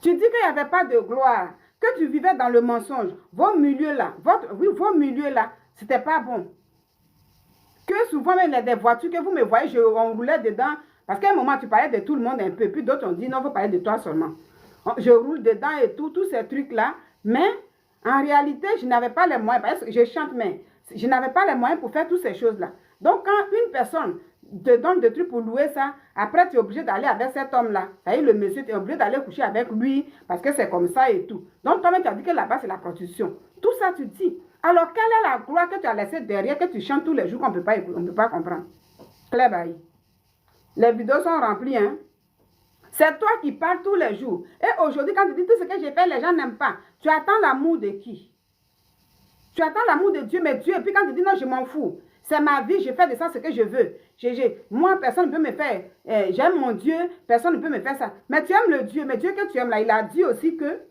Tu dis qu'il n'y avait pas de gloire. Que tu vivais dans le mensonge. Vos milieux là, vos milieux là, c'était pas bon. Que souvent, même des voitures que vous me voyez, on roulait dedans. Parce qu'à un moment, tu parlais de tout le monde un peu. Puis d'autres ont dit, non, il faut parler de toi seulement. Je roule dedans et tout, tous ces trucs-là. Mais en réalité, je n'avais pas les moyens. Parce que je chante, mais je n'avais pas les moyens pour faire toutes ces choses-là. Donc, quand une personne te donne des trucs pour louer ça, après, tu es obligé d'aller avec cet homme-là. Ça y est, le monsieur, tu es obligé d'aller coucher avec lui parce que c'est comme ça et tout. Donc, toi-même, tu as dit que là-bas, c'est la prostitution. Tout ça, tu dis. Alors, quelle est la gloire que tu as laissée derrière, que tu chantes tous les jours qu'on ne peut pas comprendre? Claire Bailly. Les vidéos sont remplies, hein? C'est toi qui parles tous les jours. Et aujourd'hui, quand tu dis tout ce que j'ai fait, les gens n'aiment pas. Tu attends l'amour de qui? Tu attends l'amour de Dieu, mais Dieu, et puis quand tu dis non, je m'en fous. C'est ma vie, je fais de ça ce que je veux. Moi, personne ne peut me faire. J'aime mon Dieu, personne ne peut me faire ça. Mais tu aimes le Dieu, mais Dieu que tu aimes là, il a dit aussi que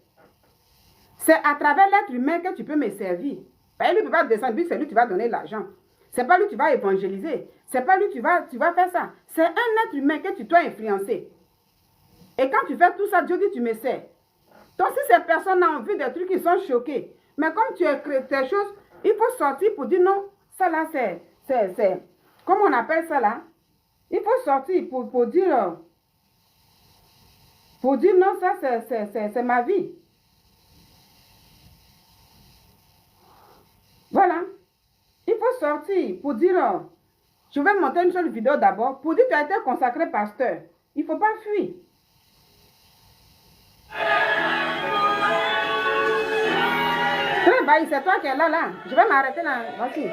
c'est à travers l'être humain que tu peux me servir. Ben, lui ne peut pas descendre, puis c'est lui qui va donner l'argent. C'est pas lui qui va évangéliser. C'est pas lui qui va faire ça. C'est un être humain que tu dois influencer. Et quand tu fais tout ça, Dieu dit tu me sers. Donc si ces personnes ont vu des trucs, ils sont choqués. Mais comme tu as créé tes choses, il faut sortir pour dire non, ça là c'est, comment on appelle ça là? Il faut sortir pour dire non, ça c'est ma vie. Voilà. Il faut sortir pour dire, je vais monter une seule vidéo d'abord, pour dire que tu as été consacré pasteur. Il ne faut pas fuir. C'est toi qui es là. Je vais m'arrêter là. Voici.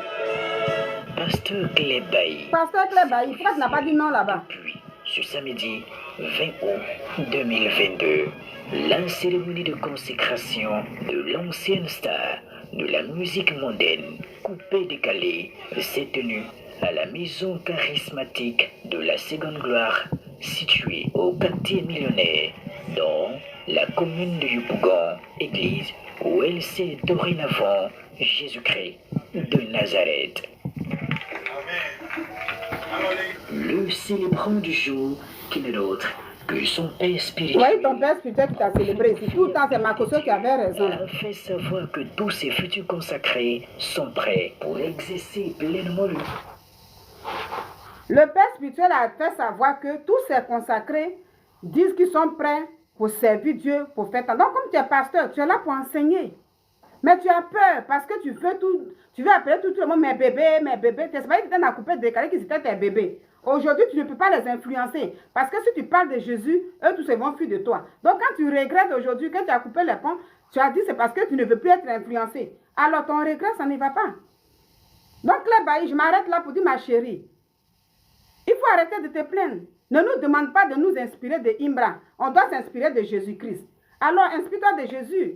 Pasteur Claire Bailly.
Pasteur Claire Bailly, pourquoi tu n'as pas dit non là-bas?
Depuis ce samedi 20 août 2022, la cérémonie de consécration de l'ancienne star de la musique mondaine, coupée décalée, s'est tenue à la maison charismatique de la Seconde Gloire, située au quartier millionnaire, dans la commune de Yopougon, église où elle sait dorénavant Jésus-Christ de Nazareth. Le célébrant du jour qui n'est d'autre que son père spirituel.
Oui, ton père spirituel qui t'a célébré ici. Tout le temps, c'est Makoso qui avait raison.
A fait savoir que tous ses futurs consacrés sont prêts pour exercer pleinement le...
Le père spirituel a fait savoir que tous ces consacrés disent qu'ils sont prêts pour servir Dieu, pour faire ça. Donc, comme tu es pasteur, tu es là pour enseigner. Mais tu as peur parce que tu veux appeler tout le monde mes bébés. Tu sais pas qu'ils étaient dans la coupée décalée, qu'ils étaient tes bébés. Aujourd'hui, tu ne peux pas les influencer. Parce que si tu parles de Jésus, eux tous vont fuir de toi. Donc, quand tu regrettes aujourd'hui que tu as coupé les ponts, tu as dit c'est parce que tu ne veux plus être influencé. Alors, ton regret, ça n'y va pas. Donc, Claire Bailly, je m'arrête là pour dire ma chérie. Il faut arrêter de te plaindre. Ne nous demande pas de nous inspirer de Imbra. On doit s'inspirer de Jésus-Christ. Alors, inspire-toi de Jésus.